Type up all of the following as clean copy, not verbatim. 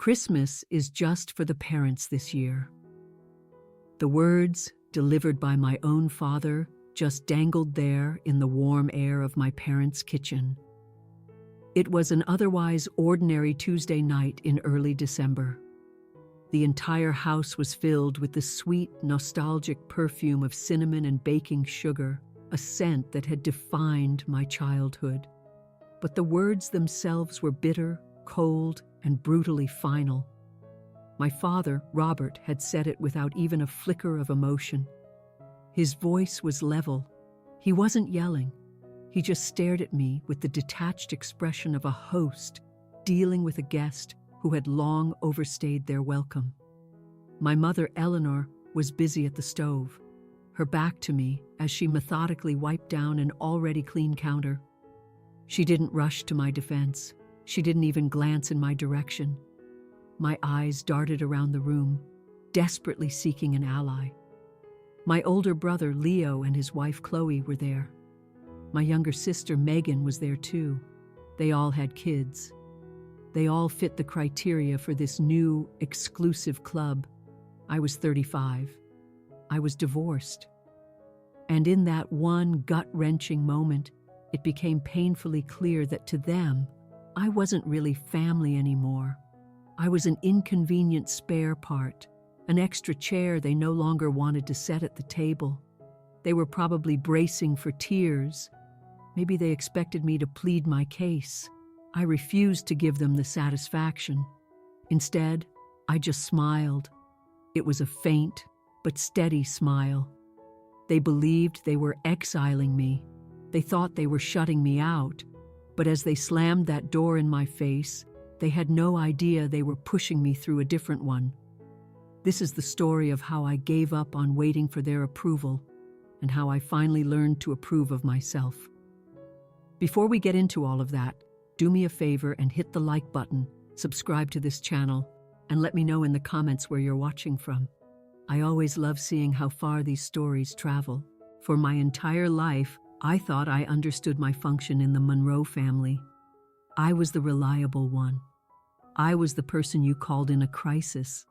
Christmas is just for the parents this year. The words, delivered by my own father, just dangled there in the warm air of my parents' kitchen. It was an otherwise ordinary Tuesday night in early December. The entire house was filled with the sweet, nostalgic perfume of cinnamon and baking sugar, a scent that had defined my childhood. But the words themselves were bitter, cold, and brutally final. My father, Robert, had said it without even a flicker of emotion. His voice was level. He wasn't yelling. He just stared at me with the detached expression of a host dealing with a guest who had long overstayed their welcome. My mother, Eleanor, was busy at the stove, her back to me as she methodically wiped down an already clean counter. She didn't rush to my defense. She didn't even glance in my direction. My eyes darted around the room, desperately seeking an ally. My older brother, Leo, and his wife, Chloe, were there. My younger sister, Megan, was there too. They all had kids. They all fit the criteria for this new, exclusive club. I was 35. I was divorced. And in that one gut-wrenching moment, it became painfully clear that to them, I wasn't really family anymore. I was an inconvenient spare part, an extra chair they no longer wanted to set at the table. They were probably bracing for tears. Maybe they expected me to plead my case. I refused to give them the satisfaction. Instead, I just smiled. It was a faint but steady smile. They believed they were exiling me. They thought they were shutting me out. But as they slammed that door in my face, they had no idea they were pushing me through a different one. This is the story of how I gave up on waiting for their approval and how I finally learned to approve of myself. Before we get into all of that, do me a favor and hit the like button, subscribe to this channel, and let me know in the comments where you're watching from. I always love seeing how far these stories travel. For my entire life, I thought I understood my function in the Monroe family. I was the reliable one. I was the person you called in a crisis.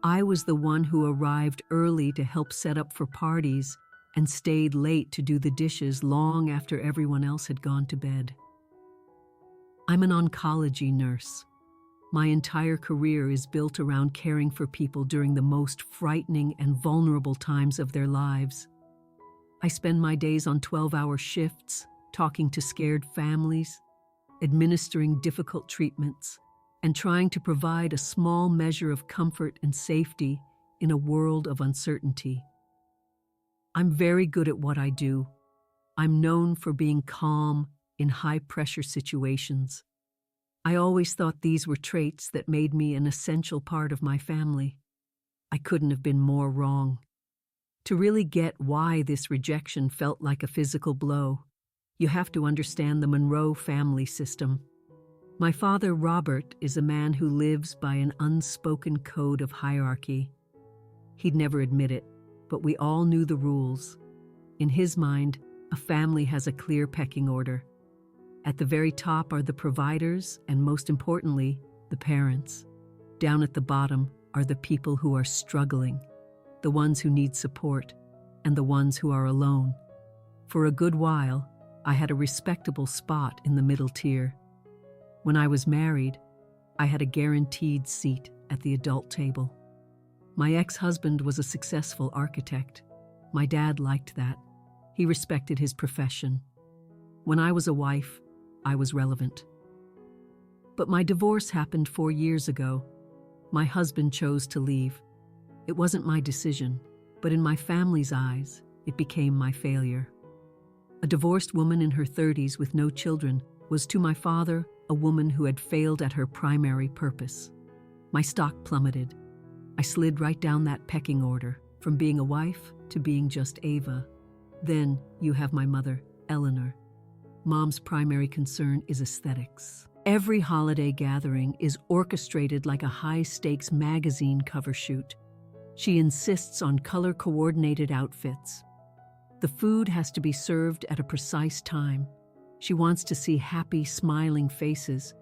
I was the one who arrived early to help set up for parties and stayed late to do the dishes long after everyone else had gone to bed. I'm an oncology nurse. My entire career is built around caring for people during the most frightening and vulnerable times of their lives. I spend my days on 12-hour shifts, talking to scared families, administering difficult treatments, and trying to provide a small measure of comfort and safety in a world of uncertainty. I'm very good at what I do. I'm known for being calm in high-pressure situations. I always thought these were traits that made me an essential part of my family. I couldn't have been more wrong. To really get why this rejection felt like a physical blow, you have to understand the Monroe family system. My father, Robert, is a man who lives by an unspoken code of hierarchy. He'd never admit it, but we all knew the rules. In his mind, a family has a clear pecking order. At the very top are the providers, and most importantly, the parents. Down at the bottom are the people who are struggling, the ones who need support, and the ones who are alone. For a good while, I had a respectable spot in the middle tier. When I was married, I had a guaranteed seat at the adult table. My ex-husband was a successful architect. My dad liked that. He respected his profession. When I was a wife, I was relevant. But my divorce happened 4 years ago. My husband chose to leave. It wasn't my decision, but in my family's eyes, it became my failure. A divorced woman in her 30s with no children was to my father a woman who had failed at her primary purpose. My stock plummeted. I slid right down that pecking order, from being a wife to being just Ava. Then you have my mother, Eleanor. Mom's primary concern is aesthetics. Every holiday gathering is orchestrated like a high-stakes magazine cover shoot. She insists on color-coordinated outfits. The food has to be served at a precise time. She wants to see happy, smiling faces.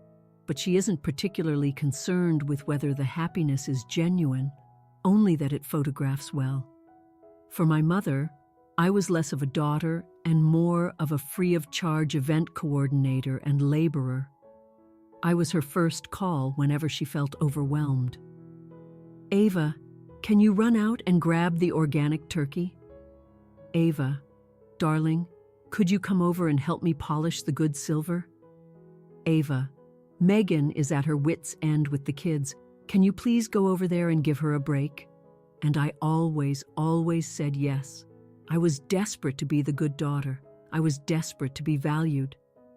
but she isn't particularly concerned with whether the happiness is genuine, only that it photographs well. For my mother, I was less of a daughter and more of a free-of-charge event coordinator and laborer. I was her first call whenever she felt overwhelmed. "Ava, can you run out and grab the organic turkey?" "Ava, darling, could you come over and help me polish the good silver?" "Ava, Megan is at her wit's end with the kids. Can you please go over there and give her a break?" And I always said yes. I was desperate to be the good daughter. I was desperate to be valued.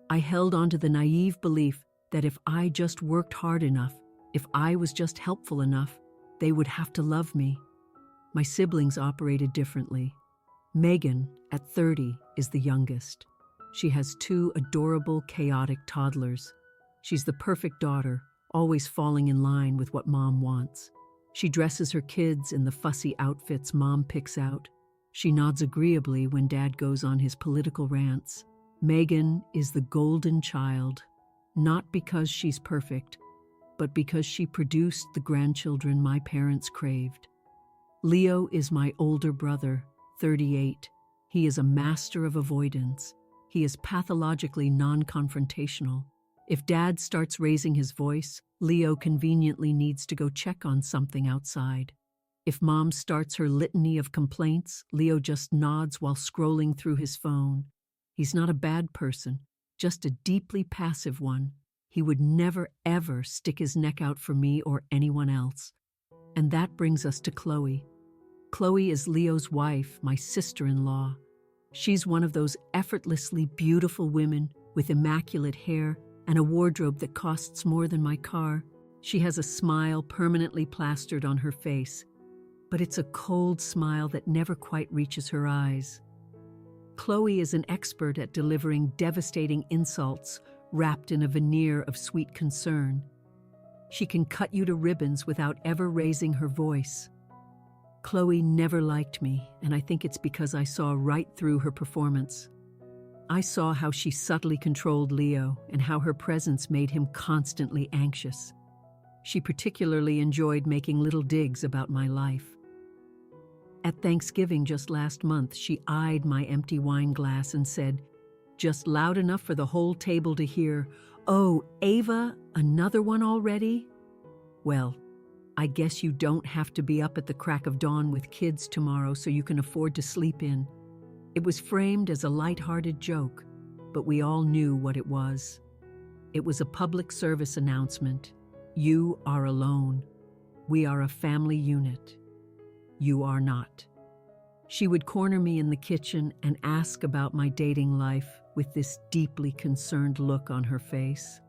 I held on to the naive belief that if I just worked hard enough, if I was just helpful enough, they would have to love me. My siblings operated differently. Megan, at 30, is the youngest. She has 2 adorable, chaotic toddlers. She's the perfect daughter, always falling in line with what mom wants. She dresses her kids in the fussy outfits mom picks out. She nods agreeably when dad goes on his political rants. Megan is the golden child, not because she's perfect, but because she produced the grandchildren my parents craved. Leo is my older brother, 38. He is a master of avoidance. He is pathologically non-confrontational. If dad starts raising his voice, Leo conveniently needs to go check on something outside. If mom starts her litany of complaints, Leo just nods while scrolling through his phone. He's not a bad person, just a deeply passive one. He would never, ever stick his neck out for me or anyone else. And that brings us to Chloe. Chloe is Leo's wife, my sister-in-law. She's one of those effortlessly beautiful women with immaculate hair and a wardrobe that costs more than my car. She has a smile permanently plastered on her face, but it's a cold smile that never quite reaches her eyes. Chloe is an expert at delivering devastating insults wrapped in a veneer of sweet concern. She can cut you to ribbons without ever raising her voice. Chloe never liked me, and I think it's because I saw right through her performance. I saw how she subtly controlled Leo and how her presence made him constantly anxious. She particularly enjoyed making little digs about my life. At Thanksgiving just last month, she eyed my empty wine glass and said, just loud enough for the whole table to hear, "Oh, Ava, another one already?" Well, I guess you don't have to be up at the crack of dawn with kids tomorrow so you can afford to sleep in. It was framed as a light-hearted joke, but we all knew what it was. It was a public service announcement. You are alone. We are a family unit. You are not. She would corner me in the kitchen and ask about my dating life with this deeply concerned look on her face.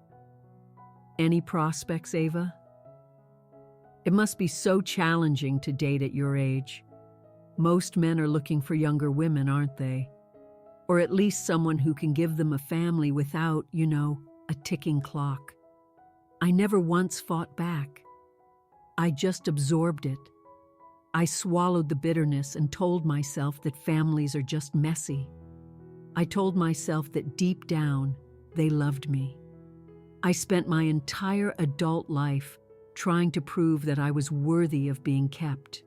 "Any prospects, Ava?" It must be so challenging to date at your age. Most men are looking for younger women, aren't they? Or at least someone who can give them a family without, a ticking clock. I never once fought back. I just absorbed it. I swallowed the bitterness and told myself that families are just messy. I told myself that deep down, they loved me. I spent my entire adult life trying to prove that I was worthy of being kept.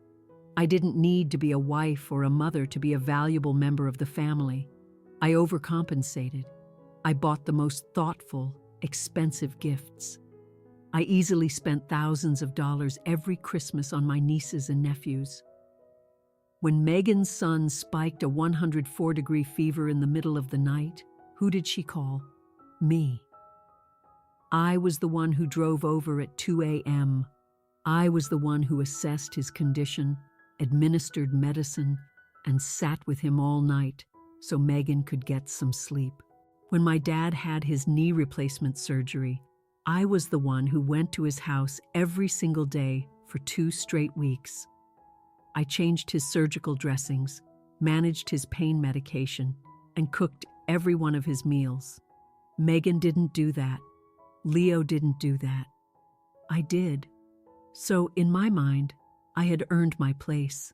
I didn't need to be a wife or a mother to be a valuable member of the family. I overcompensated. I bought the most thoughtful, expensive gifts. I easily spent thousands of dollars every Christmas on my nieces and nephews. When Megan's son spiked a 104-degree fever in the middle of the night, who did she call? Me. I was the one who drove over at 2 a.m. I was the one who assessed his condition, administered medicine, and sat with him all night so Megan could get some sleep. When my dad had his knee replacement surgery, I was the one who went to his house every single day for 2 straight weeks. I changed his surgical dressings, managed his pain medication, and cooked every one of his meals. Megan didn't do that. Leo didn't do that. I did. So, in my mind, I had earned my place.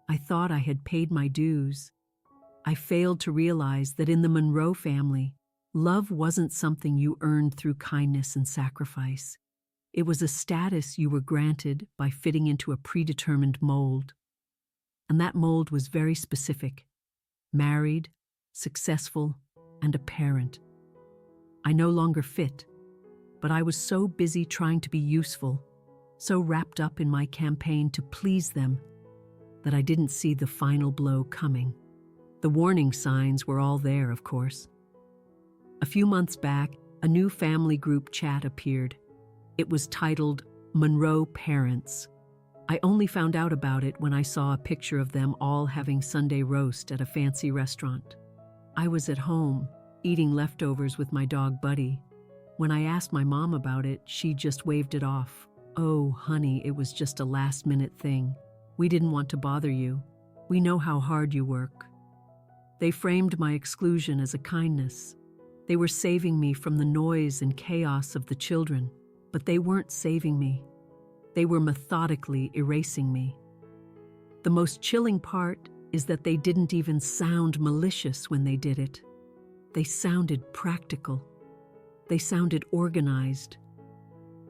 I thought I had paid my dues. I failed to realize that in the Monroe family, Love wasn't something you earned through kindness and sacrifice. It was a status you were granted by fitting into a predetermined mold. And that mold was very specific: married, successful, and a parent. I no longer fit, but I was so busy trying to be useful, so wrapped up in my campaign to please them, that I didn't see the final blow coming. The warning signs were all there, of course. A few months back, a new family group chat appeared. It was titled Monroe Parents. I only found out about it when I saw a picture of them all having Sunday roast at a fancy restaurant. I was at home, eating leftovers with my dog Buddy. When I asked my mom about it, she just waved it off. "Oh, honey, it was just a last-minute thing. We didn't want to bother you. We know how hard you work." They framed my exclusion as a kindness. They were saving me from the noise and chaos of the children, but they weren't saving me. They were methodically erasing me. The most chilling part is that they didn't even sound malicious when they did it. They sounded practical. They sounded organized.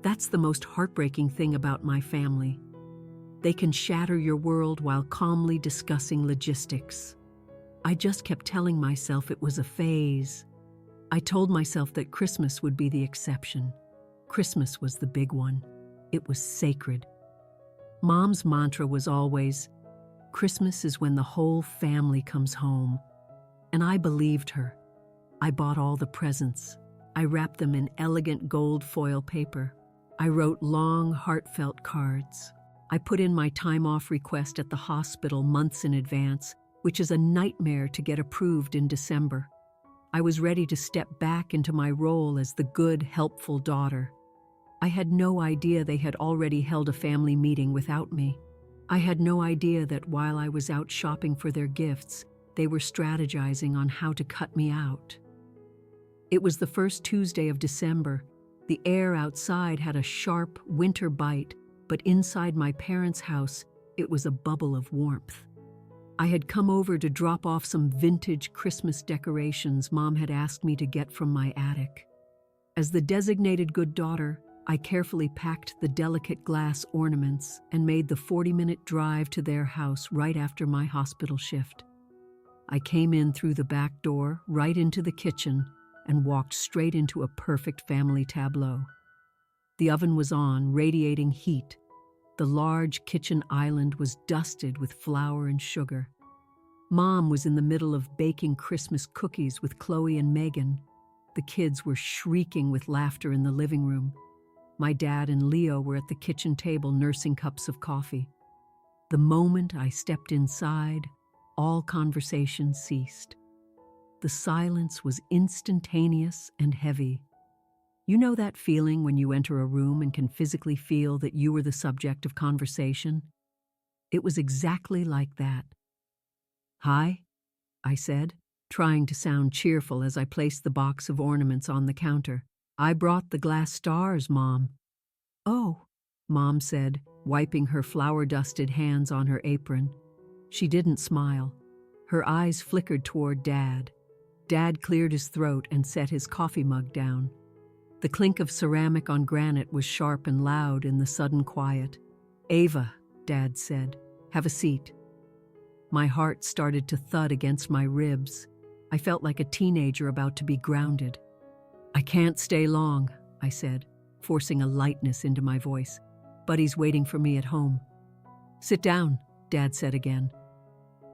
That's the most heartbreaking thing about my family. They can shatter your world while calmly discussing logistics. I just kept telling myself it was a phase. I told myself that Christmas would be the exception. Christmas was the big one. It was sacred. Mom's mantra was always, "Christmas is when the whole family comes home." And I believed her. I bought all the presents. I wrapped them in elegant gold foil paper. I wrote long, heartfelt cards. I put in my time-off request at the hospital months in advance, which is a nightmare to get approved in December. I was ready to step back into my role as the good, helpful daughter. I had no idea they had already held a family meeting without me. I had no idea that while I was out shopping for their gifts, they were strategizing on how to cut me out. It was the first Tuesday of December. The air outside had a sharp winter bite, but inside my parents' house, it was a bubble of warmth. I had come over to drop off some vintage Christmas decorations Mom had asked me to get from my attic. As the designated good daughter, I carefully packed the delicate glass ornaments and made the 40-minute drive to their house right after my hospital shift. I came in through the back door, right into the kitchen, and walked straight into a perfect family tableau. The oven was on, radiating heat. The large kitchen island was dusted with flour and sugar. Mom was in the middle of baking Christmas cookies with Chloe and Megan. The kids were shrieking with laughter in the living room. My dad and Leo were at the kitchen table nursing cups of coffee. The moment I stepped inside, all conversation ceased. The silence was instantaneous and heavy. You know that feeling when you enter a room and can physically feel that you were the subject of conversation? It was exactly like that. "Hi," I said, trying to sound cheerful as I placed the box of ornaments on the counter. "I brought the glass stars, Mom." "Oh," Mom said, wiping her flour-dusted hands on her apron. She didn't smile. Her eyes flickered toward Dad. Dad cleared his throat and set his coffee mug down. The clink of ceramic on granite was sharp and loud in the sudden quiet. "Ava," Dad said, "have a seat." My heart started to thud against my ribs. I felt like a teenager about to be grounded. "I can't stay long," I said, forcing a lightness into my voice. "Buddy's waiting for me at home." "Sit down," Dad said again.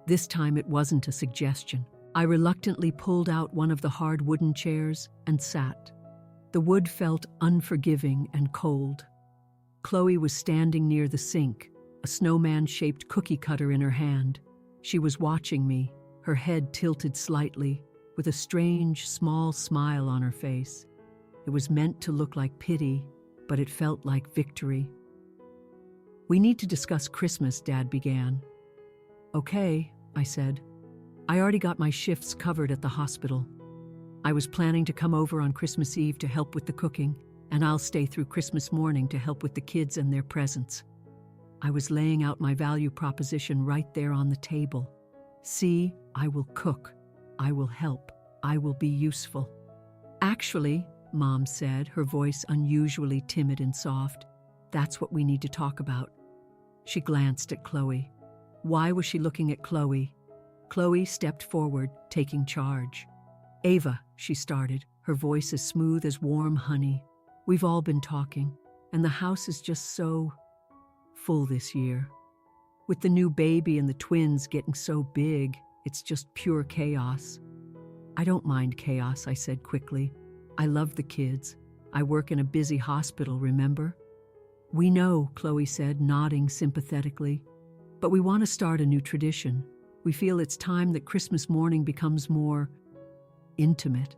This time it wasn't a suggestion. I reluctantly pulled out one of the hard wooden chairs and sat. The wood felt unforgiving and cold. Chloe was standing near the sink, a snowman-shaped cookie cutter in her hand. She was watching me, her head tilted slightly, with a strange, small smile on her face. It was meant to look like pity, but it felt like victory. "We need to discuss Christmas," Dad began. "Okay," I said. "I already got my shifts covered at the hospital. I was planning to come over on Christmas Eve to help with the cooking, and I'll stay through Christmas morning to help with the kids and their presents." I was laying out my value proposition right there on the table. "See, I will cook. I will help. I will be useful." Actually, Mom said, her voice unusually timid and soft, that's what we need to talk about. She glanced at Chloe. Why was she looking at Chloe? Chloe stepped forward, taking charge. Ava, she started, her voice as smooth as warm honey. We've all been talking, and the house is just so full this year. With the new baby and the twins getting so big, it's just pure chaos. I don't mind chaos, I said quickly. I love the kids. I work in a busy hospital, remember? We know, Chloe said, nodding sympathetically. But we want to start a new tradition. We feel it's time that Christmas morning becomes more intimate.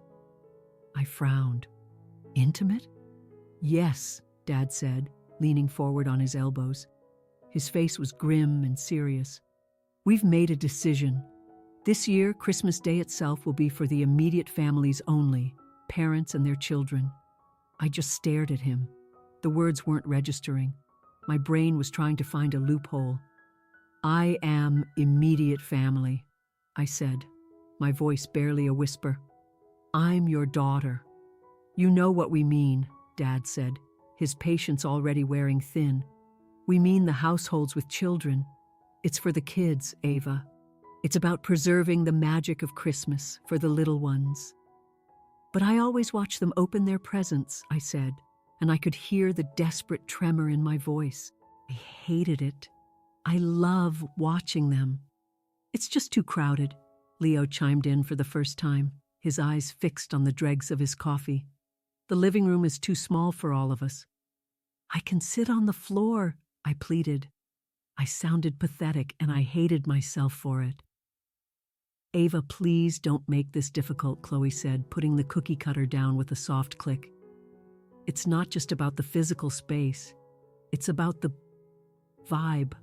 I frowned. Intimate? Yes, Dad said, leaning forward on his elbows. His face was grim and serious. We've made a decision. This year, Christmas Day itself will be for the immediate families only, parents and their children. I just stared at him. The words weren't registering. My brain was trying to find a loophole. I am immediate family, I said, my voice barely a whisper. I'm your daughter. You know what we mean, Dad said, his patience already wearing thin. We mean the households with children. It's for the kids, Ava. It's about preserving the magic of Christmas for the little ones. But I always watch them open their presents, I said, and I could hear the desperate tremor in my voice. I hated it. I love watching them. It's just too crowded, Leo chimed in for the first time, his eyes fixed on the dregs of his coffee. The living room is too small for all of us. I can sit on the floor, I pleaded. I sounded pathetic and I hated myself for it. Ava, please don't make this difficult, Chloe said, putting the cookie cutter down with a soft click. It's not just about the physical space. It's about the vibe.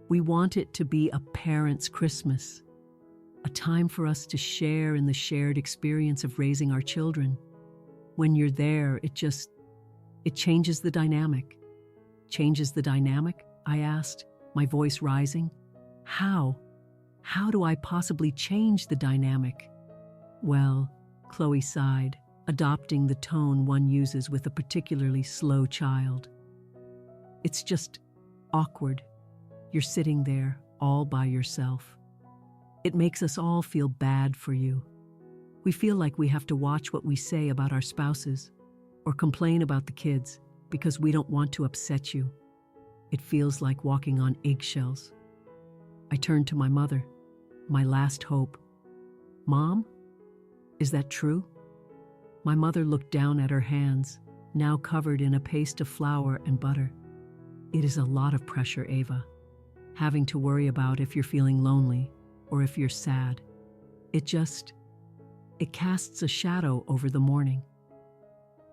We want it to be a parent's Christmas, a time for us to share in the shared experience of raising our children. When you're there, it changes the dynamic. Changes the dynamic? I asked, my voice rising. How? How do I possibly change the dynamic? Well, Chloe sighed, adopting the tone one uses with a particularly slow child. It's just awkward. You're sitting there, all by yourself. It makes us all feel bad for you. We feel like we have to watch what we say about our spouses or complain about the kids because we don't want to upset you. It feels like walking on eggshells. I turned to my mother, my last hope. Mom, is that true? My mother looked down at her hands, now covered in a paste of flour and butter. It is a lot of pressure, Ava. Having to worry about if you're feeling lonely or if you're sad. It casts a shadow over the morning.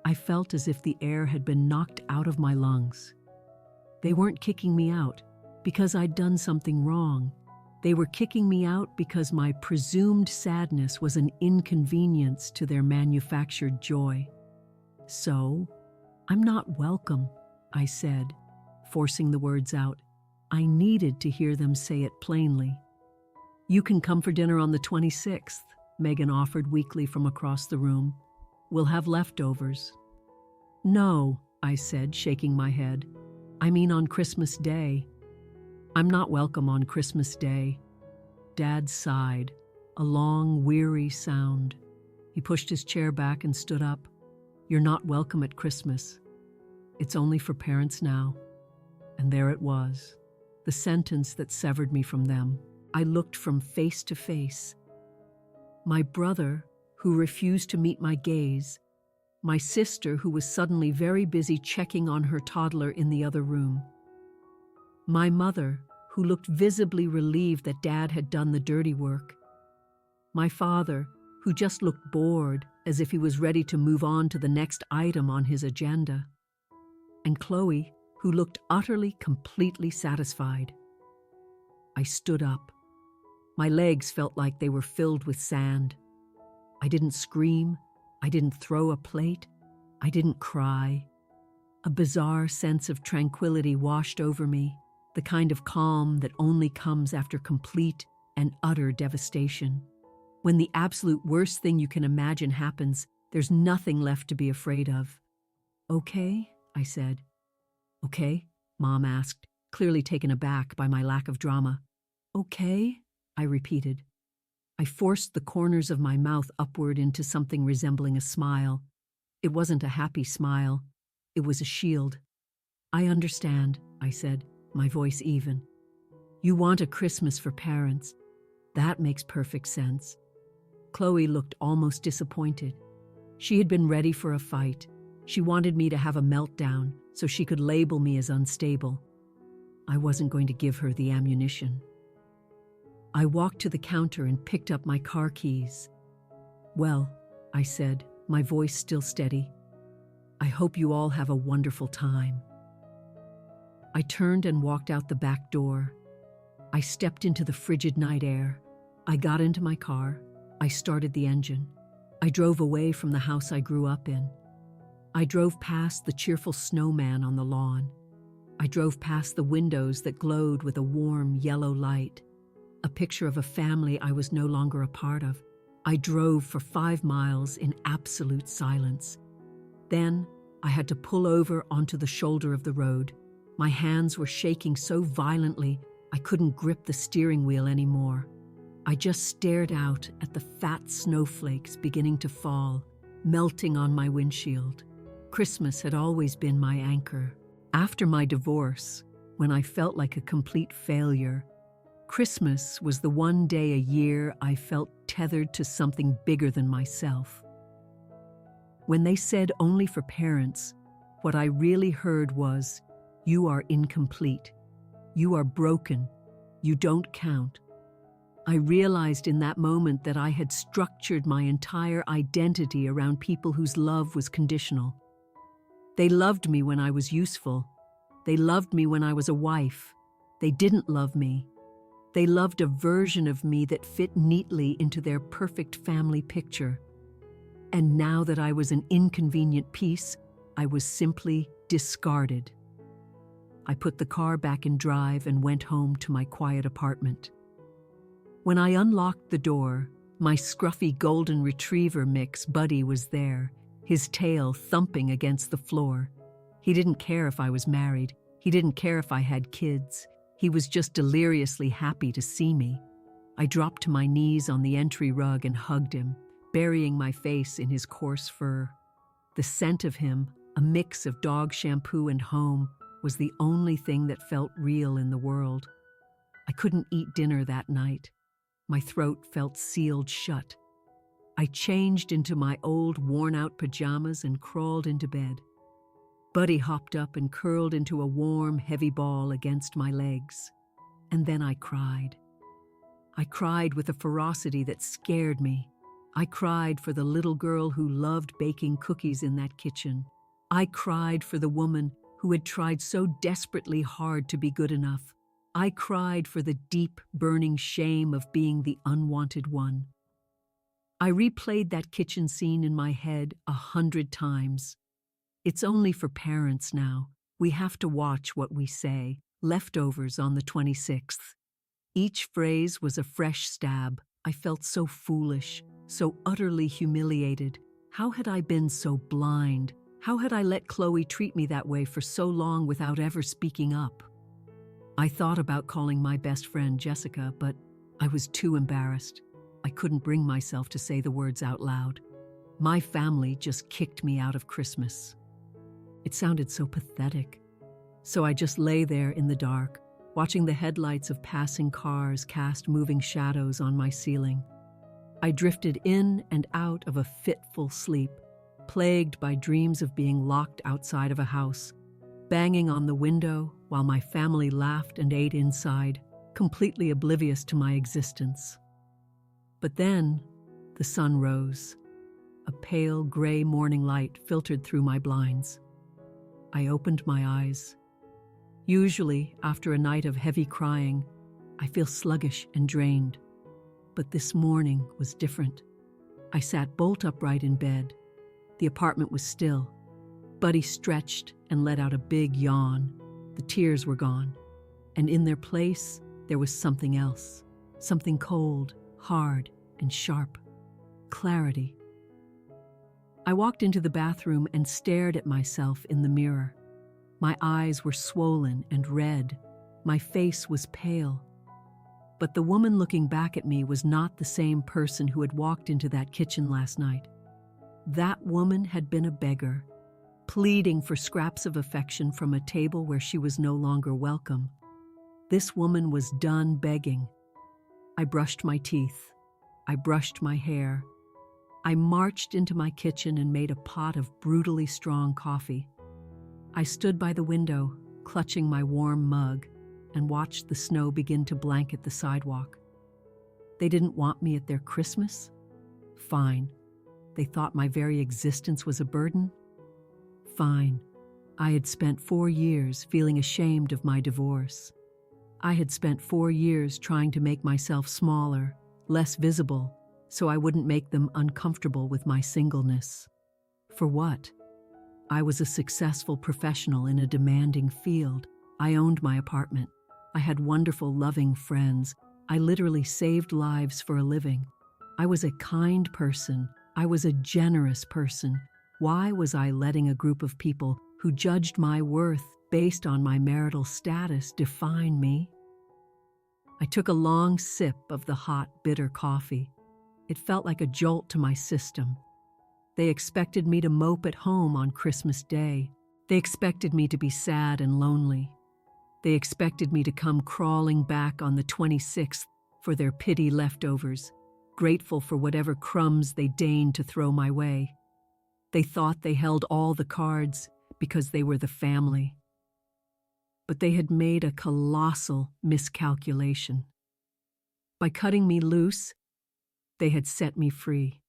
I felt as if the air had been knocked out of my lungs. They weren't kicking me out because I'd done something wrong. They were kicking me out because my presumed sadness was an inconvenience to their manufactured joy. So, I'm not welcome, I said, forcing the words out. I needed to hear them say it plainly. You can come for dinner on the 26th, Megan offered weakly from across the room. We'll have leftovers. No, I said, shaking my head. I mean on Christmas Day. I'm not welcome on Christmas Day. Dad sighed, a long, weary sound. He pushed his chair back and stood up. You're not welcome at Christmas. It's only for parents now. And there it was, the sentence that severed me from them. I looked from face to face. My brother, who refused to meet my gaze. My sister, who was suddenly very busy checking on her toddler in the other room. My mother, who looked visibly relieved that Dad had done the dirty work. My father, who just looked bored, as if he was ready to move on to the next item on his agenda. And Chloe, who looked utterly, completely satisfied. I stood up. My legs felt like they were filled with sand. I didn't scream. I didn't throw a plate. I didn't cry. A bizarre sense of tranquility washed over me, the kind of calm that only comes after complete and utter devastation. When the absolute worst thing you can imagine happens, There's nothing left to be afraid of. Okay, I said. Okay, Mom asked, clearly taken aback by my lack of drama. Okay, I repeated. I forced the corners of my mouth upward into something resembling a smile. It wasn't a happy smile. It was a shield. I understand, I said, my voice even. You want a Christmas for parents. That makes perfect sense. Chloe looked almost disappointed. She had been ready for a fight. She wanted me to have a meltdown so she could label me as unstable. I wasn't going to give her the ammunition. I walked to the counter and picked up my car keys. Well, I said, my voice still steady, I hope you all have a wonderful time. I turned and walked out the back door. I stepped into the frigid night air. I got into my car. I started the engine. I drove away from the house I grew up in. I drove past the cheerful snowman on the lawn. I drove past the windows that glowed with a warm yellow light, a picture of a family I was no longer a part of. I drove for 5 miles in absolute silence. Then I had to pull over onto the shoulder of the road. My hands were shaking so violently I couldn't grip the steering wheel anymore. I just stared out at the fat snowflakes beginning to fall, melting on my windshield. Christmas had always been my anchor. After my divorce, when I felt like a complete failure, Christmas was the one day a year I felt tethered to something bigger than myself. When they said only for parents, what I really heard was, you are incomplete. You are broken. You don't count. I realized in that moment that I had structured my entire identity around people whose love was conditional. They loved me when I was useful. They loved me when I was a wife. They didn't love me. They loved a version of me that fit neatly into their perfect family picture. And now that I was an inconvenient piece, I was simply discarded. I put the car back in drive and went home to my quiet apartment. When I unlocked the door, my scruffy golden retriever mix Buddy was there, his tail thumping against the floor. He didn't care if I was married. He didn't care if I had kids. He was just deliriously happy to see me. I dropped to my knees on the entry rug and hugged him, burying my face in his coarse fur. The scent of him, a mix of dog shampoo and home, was the only thing that felt real in the world. I couldn't eat dinner that night. My throat felt sealed shut. I changed into my old worn-out pajamas and crawled into bed. Buddy hopped up and curled into a warm, heavy ball against my legs. And then I cried. I cried with a ferocity that scared me. I cried for the little girl who loved baking cookies in that kitchen. I cried for the woman who had tried so desperately hard to be good enough. I cried for the deep, burning shame of being the unwanted one. I replayed that kitchen scene in my head 100 times. It's only for parents now. We have to watch what we say. Leftovers on the 26th. Each phrase was a fresh stab. I felt so foolish, so utterly humiliated. How had I been so blind? How had I let Chloe treat me that way for so long without ever speaking up? I thought about calling my best friend Jessica, but I was too embarrassed. I couldn't bring myself to say the words out loud. My family just kicked me out of Christmas. It sounded so pathetic. So I just lay there in the dark, watching the headlights of passing cars cast moving shadows on my ceiling. I drifted in and out of a fitful sleep, plagued by dreams of being locked outside of a house, banging on the window while my family laughed and ate inside, completely oblivious to my existence. But then, the sun rose. A pale gray morning light filtered through my blinds. I opened my eyes. Usually, after a night of heavy crying, I feel sluggish and drained. But this morning was different. I sat bolt upright in bed. The apartment was still. Buddy stretched and let out a big yawn. The tears were gone. And in their place, there was something else. Something cold, hard, and sharp. Clarity. I walked into the bathroom and stared at myself in the mirror. My eyes were swollen and red. My face was pale. But the woman looking back at me was not the same person who had walked into that kitchen last night. That woman had been a beggar, pleading for scraps of affection from a table where she was no longer welcome. This woman was done begging. I brushed my teeth. I brushed my hair. I marched into my kitchen and made a pot of brutally strong coffee. I stood by the window, clutching my warm mug, and watched the snow begin to blanket the sidewalk. They didn't want me at their Christmas? Fine. They thought my very existence was a burden? Fine. I had spent 4 years feeling ashamed of my divorce. I had spent 4 years trying to make myself smaller, less visible, so I wouldn't make them uncomfortable with my singleness. For what? I was a successful professional in a demanding field. I owned my apartment. I had wonderful, loving friends. I literally saved lives for a living. I was a kind person. I was a generous person. Why was I letting a group of people who judged my worth based on my marital status define me? I took a long sip of the hot, bitter coffee. It felt like a jolt to my system. They expected me to mope at home on Christmas Day. They expected me to be sad and lonely. They expected me to come crawling back on the 26th for their pity leftovers, grateful for whatever crumbs they deigned to throw my way. They thought they held all the cards because they were the family. But they had made a colossal miscalculation. By cutting me loose, they had set me free.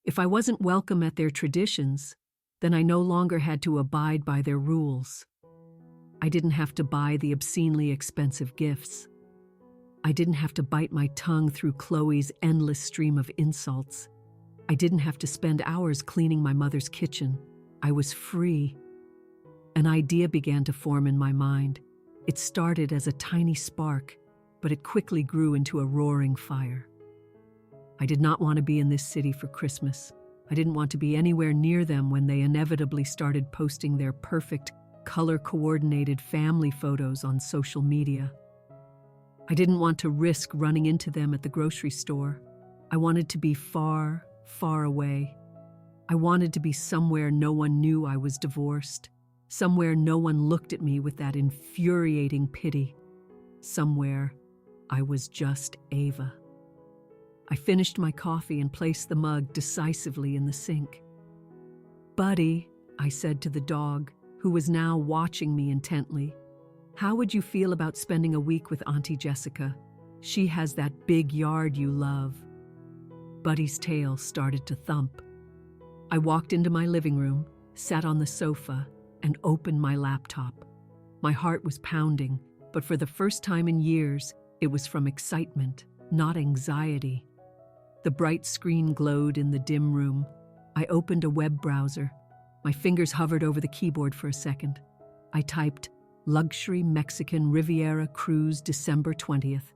If I wasn't welcome at their traditions, then I no longer had to abide by their rules. I didn't have to buy the obscenely expensive gifts. I didn't have to bite my tongue through Chloe's endless stream of insults. I didn't have to spend hours cleaning my mother's kitchen. I was free. An idea began to form in my mind. It started as a tiny spark, but it quickly grew into a roaring fire. I did not want to be in this city for Christmas. I didn't want to be anywhere near them when they inevitably started posting their perfect, color-coordinated family photos on social media. I didn't want to risk running into them at the grocery store. I wanted to be far, far away. I wanted to be somewhere no one knew I was divorced, somewhere no one looked at me with that infuriating pity, somewhere I was just Ava. I finished my coffee and placed the mug decisively in the sink. "Buddy," I said to the dog, who was now watching me intently, "how would you feel about spending a week with Auntie Jessica? She has that big yard you love." Buddy's tail started to thump. I walked into my living room, sat on the sofa, and opened my laptop. My heart was pounding, but for the first time in years, it was from excitement, not anxiety. The bright screen glowed in the dim room. I opened a web browser. My fingers hovered over the keyboard for a second. I typed, "Luxury Mexican Riviera Cruise, December 20th.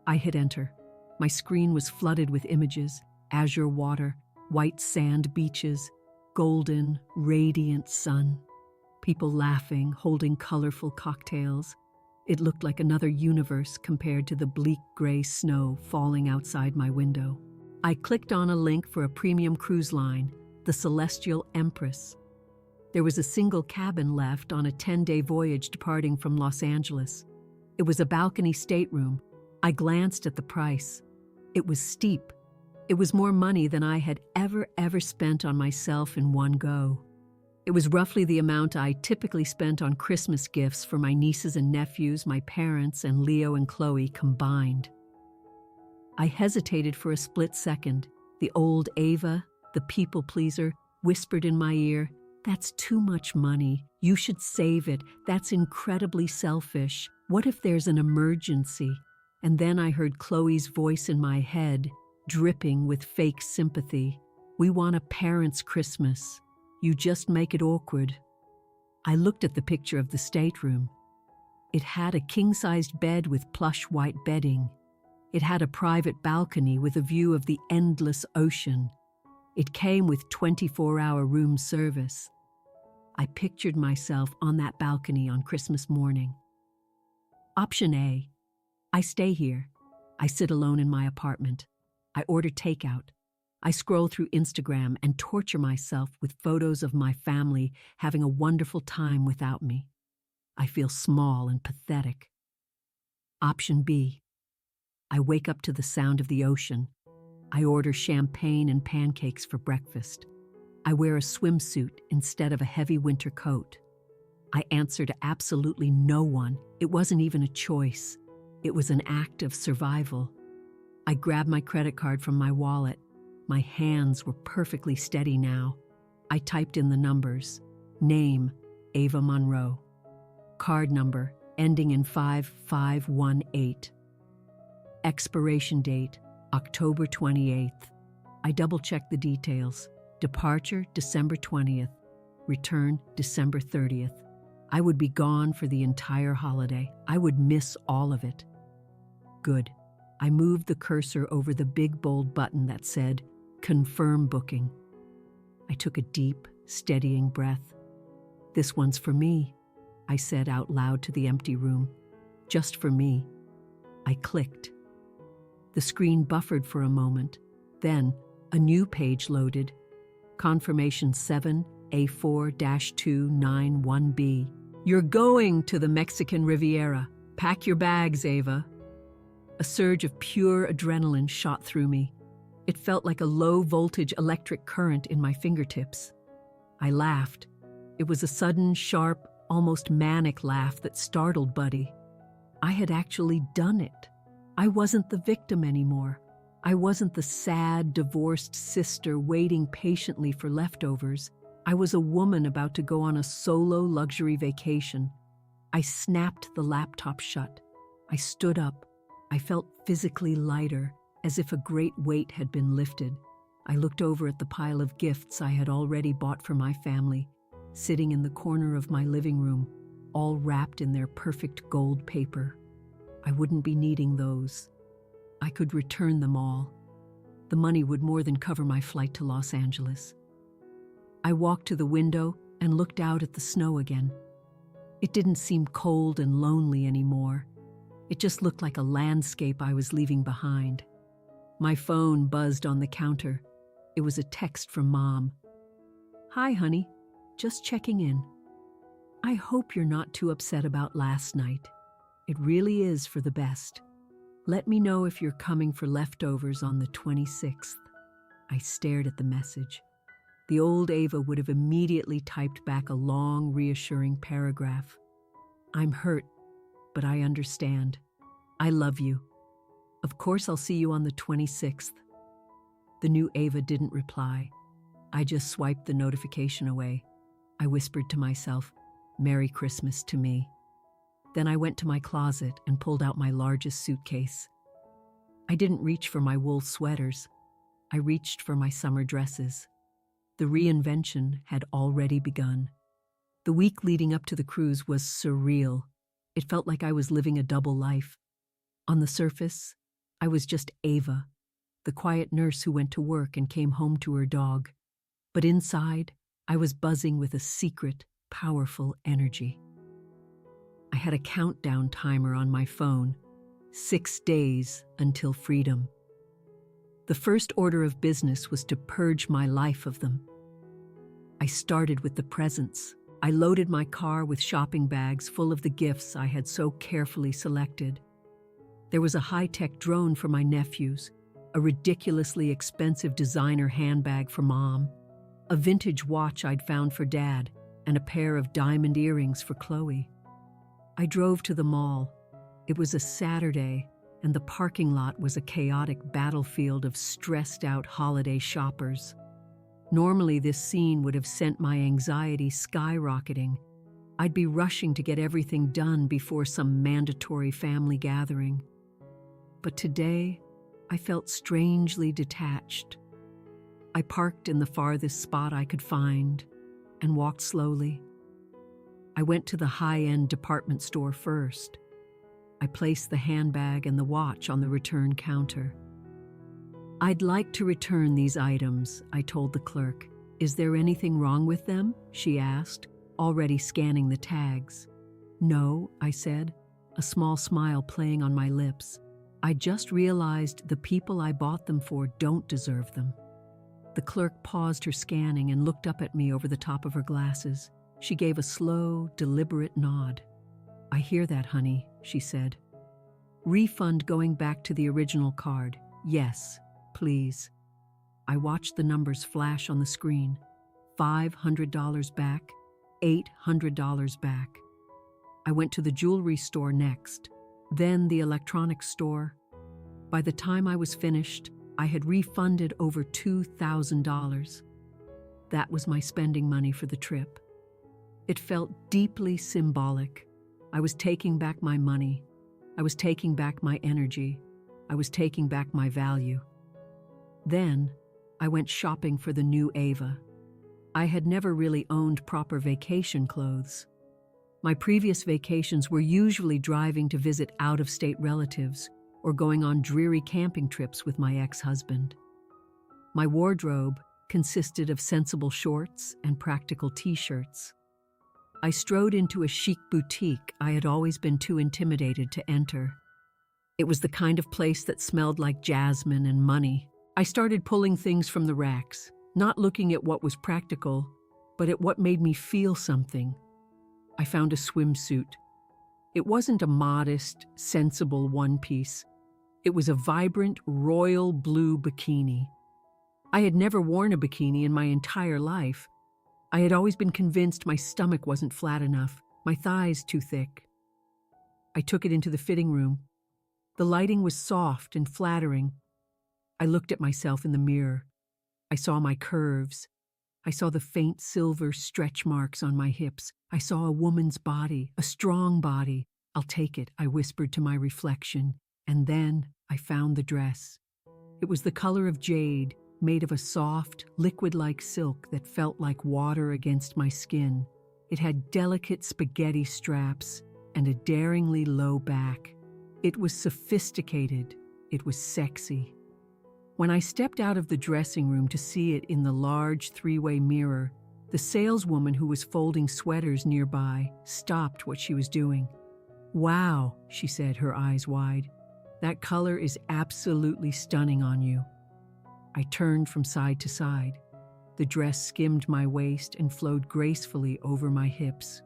I hit enter. My screen was flooded with images: azure water, white sand beaches, golden, radiant sun. People laughing, holding colorful cocktails. It looked like another universe compared to the bleak gray snow falling outside my window. I clicked on a link for a premium cruise line, the Celestial Empress. There was a single cabin left on a 10-day voyage departing from Los Angeles. It was a balcony stateroom. I glanced at the price. It was steep. It was more money than I had ever spent on myself in one go. It was roughly the amount I typically spent on Christmas gifts for my nieces and nephews, my parents, and Leo and Chloe combined. I hesitated for a split second. The old Ava, the people pleaser, whispered in my ear, "That's too much money. You should save it. That's incredibly selfish. What if there's an emergency?" And then I heard Chloe's voice in my head, dripping with fake sympathy. "We want a parent's Christmas. You just make it awkward." I looked at the picture of the stateroom. It had a king-sized bed with plush white bedding. It had a private balcony with a view of the endless ocean. It came with 24-hour room service. I pictured myself on that balcony on Christmas morning. Option A. I stay here. I sit alone in my apartment. I order takeout. I scroll through Instagram and torture myself with photos of my family having a wonderful time without me. I feel small and pathetic. Option B. I wake up to the sound of the ocean. I order champagne and pancakes for breakfast. I wear a swimsuit instead of a heavy winter coat. I answer to absolutely no one. It wasn't even a choice. It was an act of survival. I grab my credit card from my wallet. My hands were perfectly steady now. I typed in the numbers. Name, Ava Monroe. Card number, ending in 5518. Expiration date, October 28th. I double-checked the details. Departure, December 20th. Return, December 30th. I would be gone for the entire holiday. I would miss all of it. Good. I moved the cursor over the big bold button that said, Confirm booking. I took a deep, steadying breath. This one's for me, I said out loud to the empty room. Just for me. I clicked. The screen buffered for a moment. Then, a new page loaded. Confirmation 7A4-291B. You're going to the Mexican Riviera. Pack your bags, Ava. A surge of pure adrenaline shot through me. It felt like a low-voltage electric current in my fingertips. I laughed. It was a sudden, sharp, almost manic laugh that startled Buddy. I had actually done it. I wasn't the victim anymore. I wasn't the sad, divorced sister waiting patiently for leftovers. I was a woman about to go on a solo luxury vacation. I snapped the laptop shut. I stood up. I felt physically lighter, as if a great weight had been lifted. I looked over at the pile of gifts I had already bought for my family, sitting in the corner of my living room, all wrapped in their perfect gold paper. I wouldn't be needing those. I could return them all. The money would more than cover my flight to Los Angeles. I walked to the window and looked out at the snow again. It didn't seem cold and lonely anymore. It just looked like a landscape I was leaving behind. My phone buzzed on the counter. It was a text from Mom. Hi, honey. Just checking in. I hope you're not too upset about last night. It really is for the best. Let me know if you're coming for leftovers on the 26th. I stared at the message. The old Ava would have immediately typed back a long, reassuring paragraph. I'm hurt, but I understand. I love you. Of course I'll see you on the 26th. The new Ava didn't reply. I just swiped the notification away. I whispered to myself, Merry Christmas to me. Then I went to my closet and pulled out my largest suitcase. I didn't reach for my wool sweaters. I reached for my summer dresses. The reinvention had already begun. The week leading up to the cruise was surreal. It felt like I was living a double life. On the surface, I was just Ava, the quiet nurse who went to work and came home to her dog. But inside, I was buzzing with a secret, powerful energy. I had a countdown timer on my phone, 6 days until freedom. The first order of business was to purge my life of them. I started with the presents. I loaded my car with shopping bags full of the gifts I had so carefully selected. There was a high-tech drone for my nephews, a ridiculously expensive designer handbag for Mom, a vintage watch I'd found for Dad, and a pair of diamond earrings for Chloe. I drove to the mall. It was a Saturday, and the parking lot was a chaotic battlefield of stressed-out holiday shoppers. Normally, this scene would have sent my anxiety skyrocketing. I'd be rushing to get everything done before some mandatory family gathering. But today, I felt strangely detached. I parked in the farthest spot I could find and walked slowly. I went to the high-end department store first. I placed the handbag and the watch on the return counter. "I'd like to return these items," I told the clerk. "Is there anything wrong with them?" she asked, already scanning the tags. "No," I said, a small smile playing on my lips. "I just realized the people I bought them for don't deserve them." The clerk paused her scanning and looked up at me over the top of her glasses. She gave a slow, deliberate nod. "I hear that, honey," she said. "Refund going back to the original card. Yes, please." I watched the numbers flash on the screen. $500 back, $800 back. I went to the jewelry store next, then the electronics store. By the time I was finished, I had refunded over $2,000. That was my spending money for the trip. It felt deeply symbolic. I was taking back my money. I was taking back my energy. I was taking back my value. Then, I went shopping for the new Ava. I had never really owned proper vacation clothes. My previous vacations were usually driving to visit out-of-state relatives or going on dreary camping trips with my ex-husband. My wardrobe consisted of sensible shorts and practical t-shirts. I strode into a chic boutique I had always been too intimidated to enter. It was the kind of place that smelled like jasmine and money. I started pulling things from the racks, not looking at what was practical, but at what made me feel something. I found a swimsuit. It wasn't a modest, sensible one-piece. It was a vibrant, royal blue bikini. I had never worn a bikini in my entire life. I had always been convinced my stomach wasn't flat enough, my thighs too thick. I took it into the fitting room. The lighting was soft and flattering. I looked at myself in the mirror. I saw my curves. I saw the faint silver stretch marks on my hips. I saw a woman's body, a strong body. "I'll take it," I whispered to my reflection. And then I found the dress. It was the color of jade, made of a soft, liquid-like silk that felt like water against my skin. It had delicate spaghetti straps and a daringly low back. It was sophisticated. It was sexy. When I stepped out of the dressing room to see it in the large three-way mirror, the saleswoman who was folding sweaters nearby stopped what she was doing. "Wow," she said, her eyes wide. "That color is absolutely stunning on you." I turned from side to side. The dress skimmed my waist and flowed gracefully over my hips.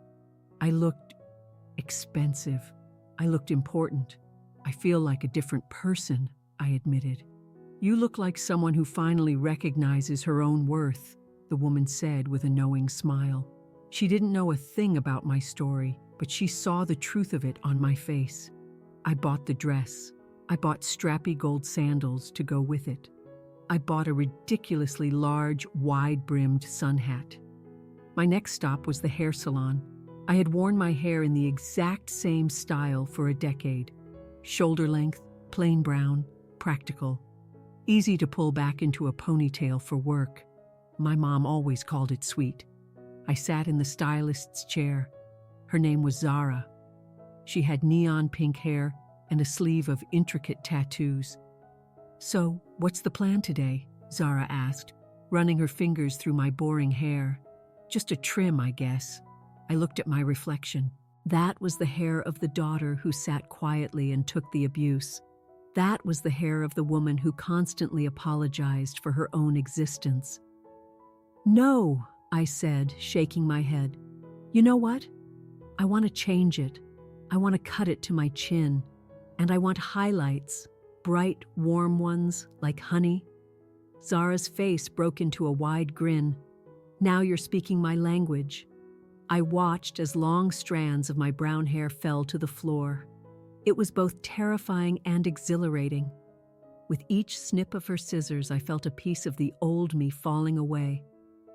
I looked expensive. I looked important. "I feel like a different person," I admitted. "You look like someone who finally recognizes her own worth," the woman said with a knowing smile. She didn't know a thing about my story, but she saw the truth of it on my face. I bought the dress. I bought strappy gold sandals to go with it. I bought a ridiculously large, wide-brimmed sun hat. My next stop was the hair salon. I had worn my hair in the exact same style for a decade. Shoulder length, plain brown, practical. Easy to pull back into a ponytail for work. My mom always called it sweet. I sat in the stylist's chair. Her name was Zara. She had neon pink hair and a sleeve of intricate tattoos. "So, what's the plan today?" Zara asked, running her fingers through my boring hair. "Just a trim, I guess." I looked at my reflection. That was the hair of the daughter who sat quietly and took the abuse. That was the hair of the woman who constantly apologized for her own existence. "No," I said, shaking my head. "You know what? I want to change it. I want to cut it to my chin. And I want highlights, bright, warm ones, like honey." Zara's face broke into a wide grin. "Now you're speaking my language." I watched as long strands of my brown hair fell to the floor. It was both terrifying and exhilarating. With each snip of her scissors, I felt a piece of the old me falling away.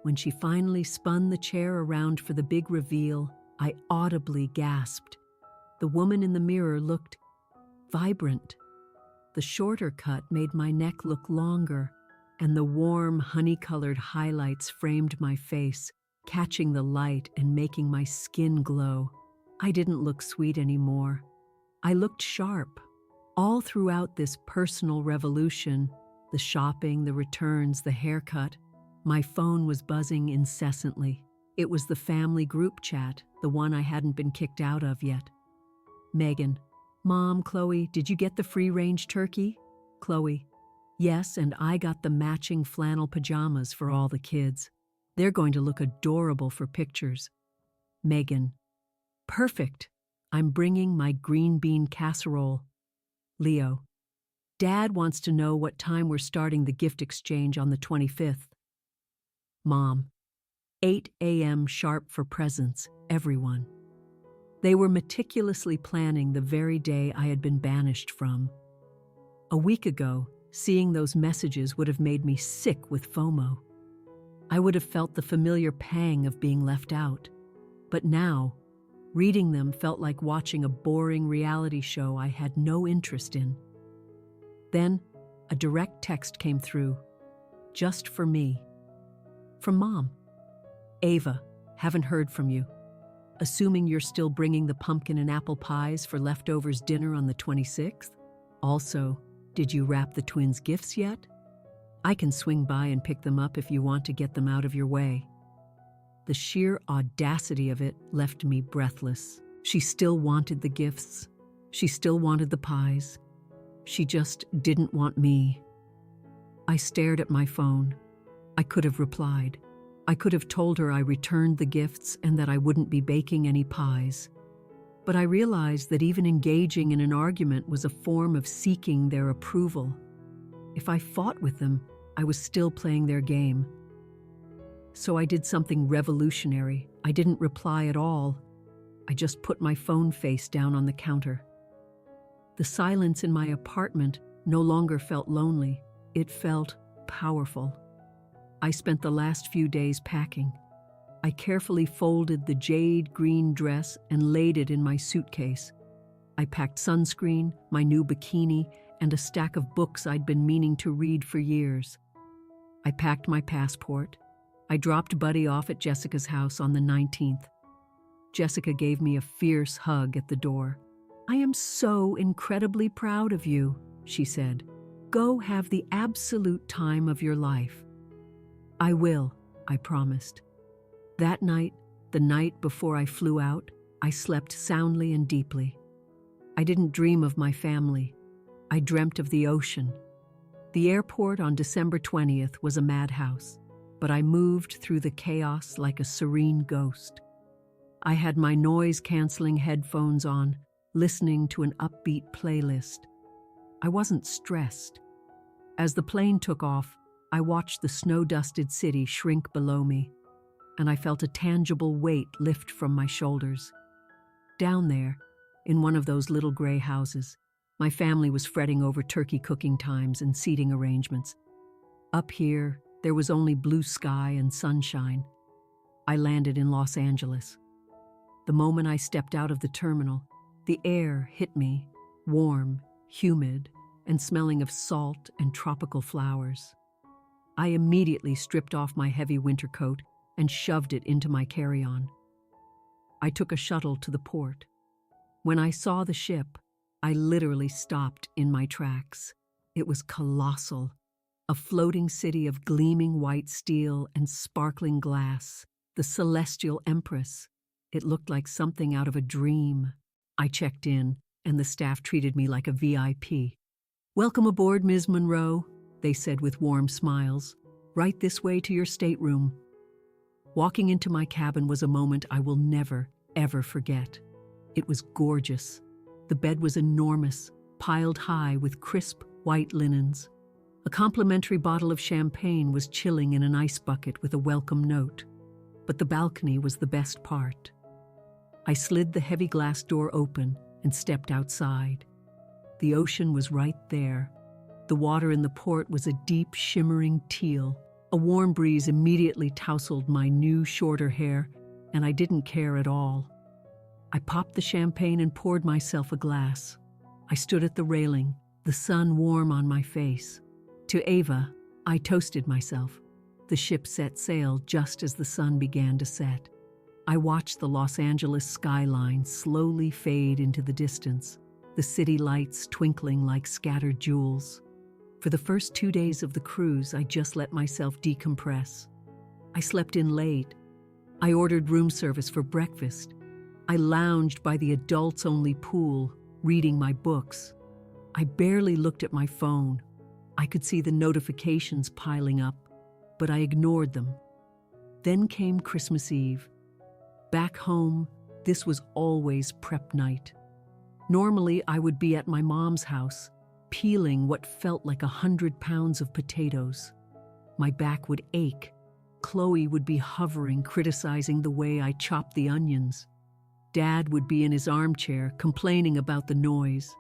When she finally spun the chair around for the big reveal, I audibly gasped. The woman in the mirror looked vibrant. The shorter cut made my neck look longer, and the warm, honey-colored highlights framed my face, catching the light and making my skin glow. I didn't look sweet anymore. I looked sharp. All throughout this personal revolution, The shopping, the returns, the haircut. My phone was buzzing incessantly. It was the family group chat, the one I hadn't been kicked out of yet. Megan: Mom, Chloe, did you get the free-range turkey? Chloe: Yes, and I got the matching flannel pajamas for all the kids. They're going to look adorable for pictures. Megan: Perfect. I'm bringing my green bean casserole. Leo: Dad wants to know what time we're starting the gift exchange on the 25th. Mom: 8 a.m. sharp for presents, everyone. They were meticulously planning the very day I had been banished from. A week ago, seeing those messages would have made me sick with FOMO. I would have felt the familiar pang of being left out. But now, reading them felt like watching a boring reality show I had no interest in. Then, a direct text came through, just for me. From Mom: Ava, haven't heard from you. Assuming you're still bringing the pumpkin and apple pies for leftovers dinner on the 26th? Also, did you wrap the twins' gifts yet? I can swing by and pick them up if you want to get them out of your way. The sheer audacity of it left me breathless. She still wanted the gifts. She still wanted the pies. She just didn't want me. I stared at my phone. I could have replied. I could have told her I returned the gifts and that I wouldn't be baking any pies. But I realized that even engaging in an argument was a form of seeking their approval. If I fought with them, I was still playing their game. So I did something revolutionary. I didn't reply at all. I just put my phone face down on the counter. The silence in my apartment no longer felt lonely. It felt powerful. I spent the last few days packing. I carefully folded the jade green dress and laid it in my suitcase. I packed sunscreen, my new bikini, and a stack of books I'd been meaning to read for years. I packed my passport. I dropped Buddy off at Jessica's house on the 19th. Jessica gave me a fierce hug at the door. "I am so incredibly proud of you," she said. "Go have the absolute time of your life." "I will," I promised. That night, the night before I flew out, I slept soundly and deeply. I didn't dream of my family. I dreamt of the ocean. The airport on December 20th was a madhouse, but I moved through the chaos like a serene ghost. I had my noise-canceling headphones on, listening to an upbeat playlist. I wasn't stressed. As the plane took off, I watched the snow-dusted city shrink below me, and I felt a tangible weight lift from my shoulders. Down there, in one of those little gray houses, my family was fretting over turkey cooking times and seating arrangements. Up here, there was only blue sky and sunshine. I landed in Los Angeles. The moment I stepped out of the terminal, the air hit me, warm, humid, and smelling of salt and tropical flowers. I immediately stripped off my heavy winter coat and shoved it into my carry-on. I took a shuttle to the port. When I saw the ship, I literally stopped in my tracks. It was colossal, a floating city of gleaming white steel and sparkling glass, the Celestial Empress. It looked like something out of a dream. I checked in, and the staff treated me like a VIP. "Welcome aboard, Ms. Monroe," they said with warm smiles. "Right this way to your stateroom." Walking into my cabin was a moment I will never, ever forget. It was gorgeous. The bed was enormous, piled high with crisp, white linens. A complimentary bottle of champagne was chilling in an ice bucket with a welcome note. But the balcony was the best part. I slid the heavy glass door open and stepped outside. The ocean was right there. The water in the port was a deep, shimmering teal. A warm breeze immediately tousled my new, shorter hair, and I didn't care at all. I popped the champagne and poured myself a glass. I stood at the railing, the sun warm on my face. To Ava, I toasted myself. The ship set sail just as the sun began to set. I watched the Los Angeles skyline slowly fade into the distance, the city lights twinkling like scattered jewels. For the first 2 days of the cruise, I just let myself decompress. I slept in late. I ordered room service for breakfast. I lounged by the adults-only pool, reading my books. I barely looked at my phone. I could see the notifications piling up, but I ignored them. Then came Christmas Eve. Back home, this was always prep night. Normally, I would be at my mom's house, peeling what felt like 100 pounds of potatoes. My back would ache. Chloe would be hovering, criticizing the way I chopped the onions. Dad would be in his armchair, complaining about the noise.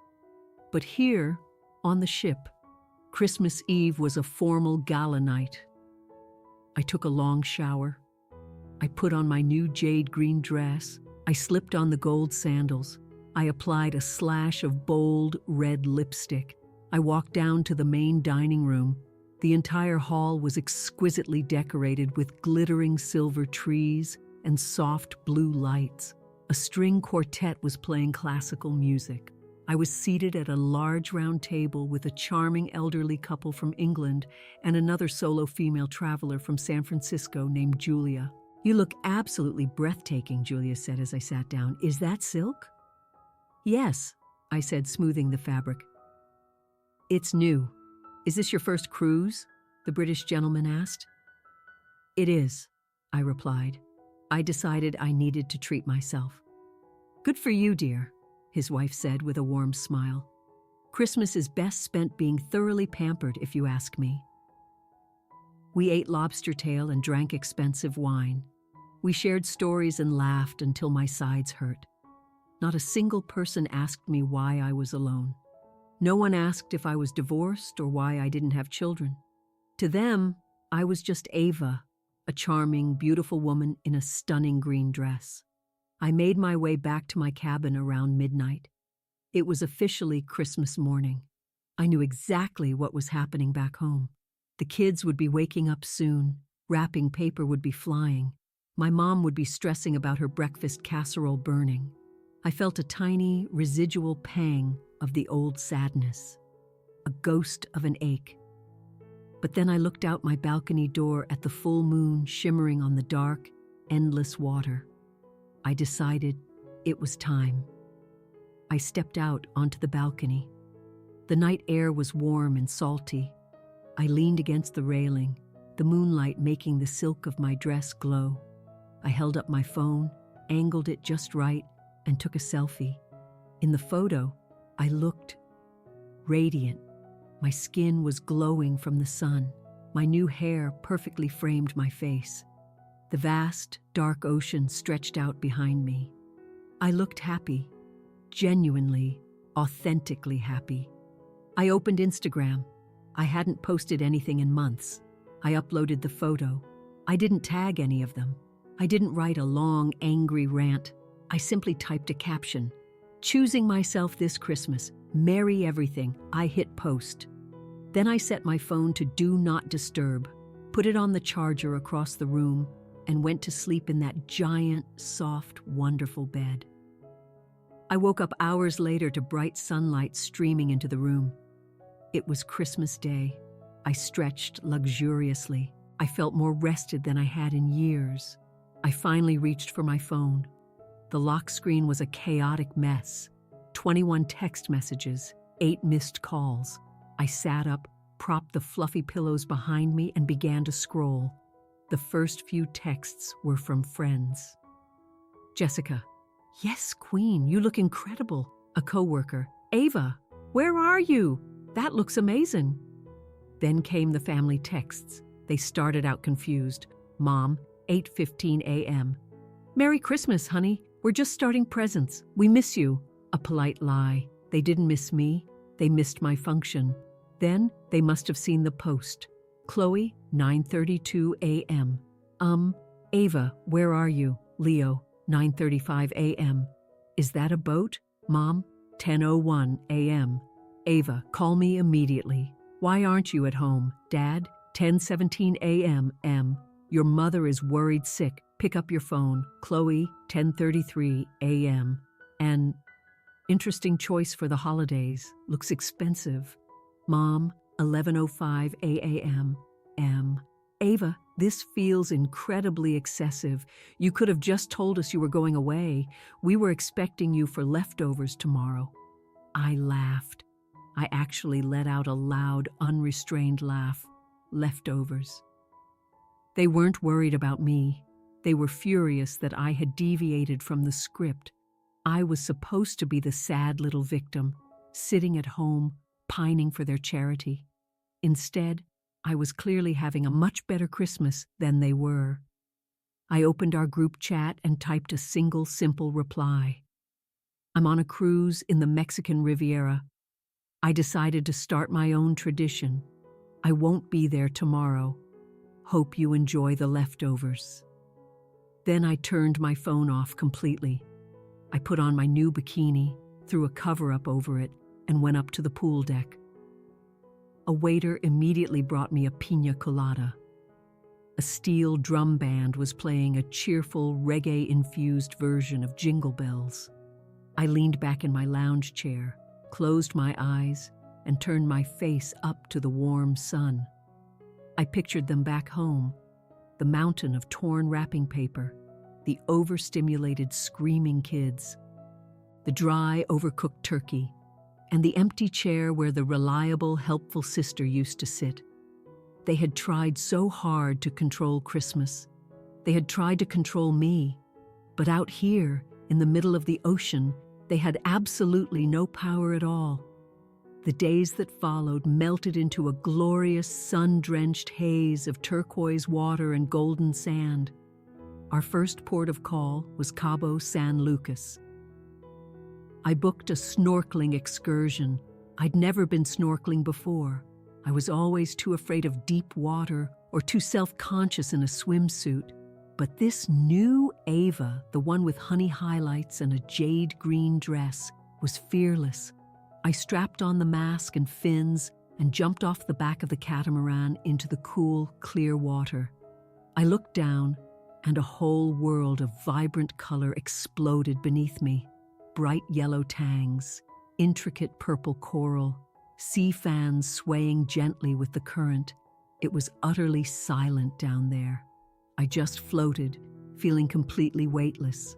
But here, on the ship, Christmas Eve was a formal gala night. I took a long shower. I put on my new jade green dress. I slipped on the gold sandals. I applied a slash of bold red lipstick. I walked down to the main dining room. The entire hall was exquisitely decorated with glittering silver trees and soft blue lights. A string quartet was playing classical music. I was seated at a large round table with a charming elderly couple from England and another solo female traveler from San Francisco named Julia. "You look absolutely breathtaking," Julia said as I sat down. "Is that silk?" "Yes," I said, smoothing the fabric. "It's new. Is this your first cruise?" the British gentleman asked. "It is," I replied. I decided I needed to treat myself. "Good for you, dear," his wife said with a warm smile. "Christmas is best spent being thoroughly pampered, if you ask me." We ate lobster tail and drank expensive wine. We shared stories and laughed until my sides hurt. Not a single person asked me why I was alone. No one asked if I was divorced or why I didn't have children. To them, I was just Ava, a charming, beautiful woman in a stunning green dress. I made my way back to my cabin around midnight. It was officially Christmas morning. I knew exactly what was happening back home. The kids would be waking up soon. Wrapping paper would be flying. My mom would be stressing about her breakfast casserole burning. I felt a tiny, residual pang of the old sadness, a ghost of an ache. But then I looked out my balcony door at the full moon shimmering on the dark, endless water. I decided it was time. I stepped out onto the balcony. The night air was warm and salty. I leaned against the railing, the moonlight making the silk of my dress glow. I held up my phone, angled it just right, and took a selfie. In the photo, I looked radiant. My skin was glowing from the sun. My new hair perfectly framed my face. The vast, dark ocean stretched out behind me. I looked happy, genuinely, authentically happy. I opened Instagram. I hadn't posted anything in months. I uploaded the photo. I didn't tag any of them. I didn't write a long, angry rant. I simply typed a caption. "Choosing myself this Christmas. Merry everything." I hit post. Then I set my phone to do not disturb, put it on the charger across the room, and went to sleep in that giant, soft, wonderful bed. I woke up hours later to bright sunlight streaming into the room. It was Christmas Day. I stretched luxuriously. I felt more rested than I had in years. I finally reached for my phone. The lock screen was a chaotic mess. 21 text messages, 8 missed calls. I sat up, propped the fluffy pillows behind me, and began to scroll. The first few texts were from friends. "Jessica." "Yes, Queen, you look incredible." A coworker. "Ava, where are you? That looks amazing." Then came the family texts. They started out confused. "Mom, 8:15 a.m. "Merry Christmas, honey. We're just starting presents. We miss you." A polite lie. They didn't miss me. They missed my function. Then they must have seen the post. "Chloe, 9:32 a.m. Ava, where are you?" Leo, 9:35 a.m. "Is that a boat?" Mom, 10:01 a.m. "Ava, call me immediately. Why aren't you at home?" Dad, 10:17 a.m. "Your mother is worried sick. Pick up your phone." Chloe, 10:33 a.m. "An interesting choice for the holidays. Looks expensive." Mom, 11:05 a.m. Ava, this feels incredibly excessive. You could have just told us you were going away. We were expecting you for leftovers tomorrow. I laughed. I actually let out a loud, unrestrained laugh. Leftovers. They weren't worried about me. They were furious that I had deviated from the script. I was supposed to be the sad little victim, sitting at home, pining for their charity. Instead, I was clearly having a much better Christmas than they were. I opened our group chat and typed a single, simple reply. I'm on a cruise in the Mexican Riviera. I decided to start my own tradition. I won't be there tomorrow. Hope you enjoy the leftovers. Then I turned my phone off completely. I put on my new bikini, threw a cover-up over it, and went up to the pool deck. A waiter immediately brought me a piña colada. A steel drum band was playing a cheerful, reggae-infused version of Jingle Bells. I leaned back in my lounge chair, closed my eyes, and turned my face up to the warm sun. I pictured them back home, the mountain of torn wrapping paper, the overstimulated screaming kids, the dry, overcooked turkey, and the empty chair where the reliable, helpful sister used to sit. They had tried so hard to control Christmas. They had tried to control me. But out here, in the middle of the ocean, they had absolutely no power at all. The days that followed melted into a glorious, sun-drenched haze of turquoise water and golden sand. Our first port of call was Cabo San Lucas. I booked a snorkeling excursion. I'd never been snorkeling before. I was always too afraid of deep water or too self-conscious in a swimsuit. But this new Ava, the one with honey highlights and a jade green dress, was fearless. I strapped on the mask and fins and jumped off the back of the catamaran into the cool, clear water. I looked down, and a whole world of vibrant color exploded beneath me. Bright yellow tangs, intricate purple coral, sea fans swaying gently with the current. It was utterly silent down there. I just floated, feeling completely weightless.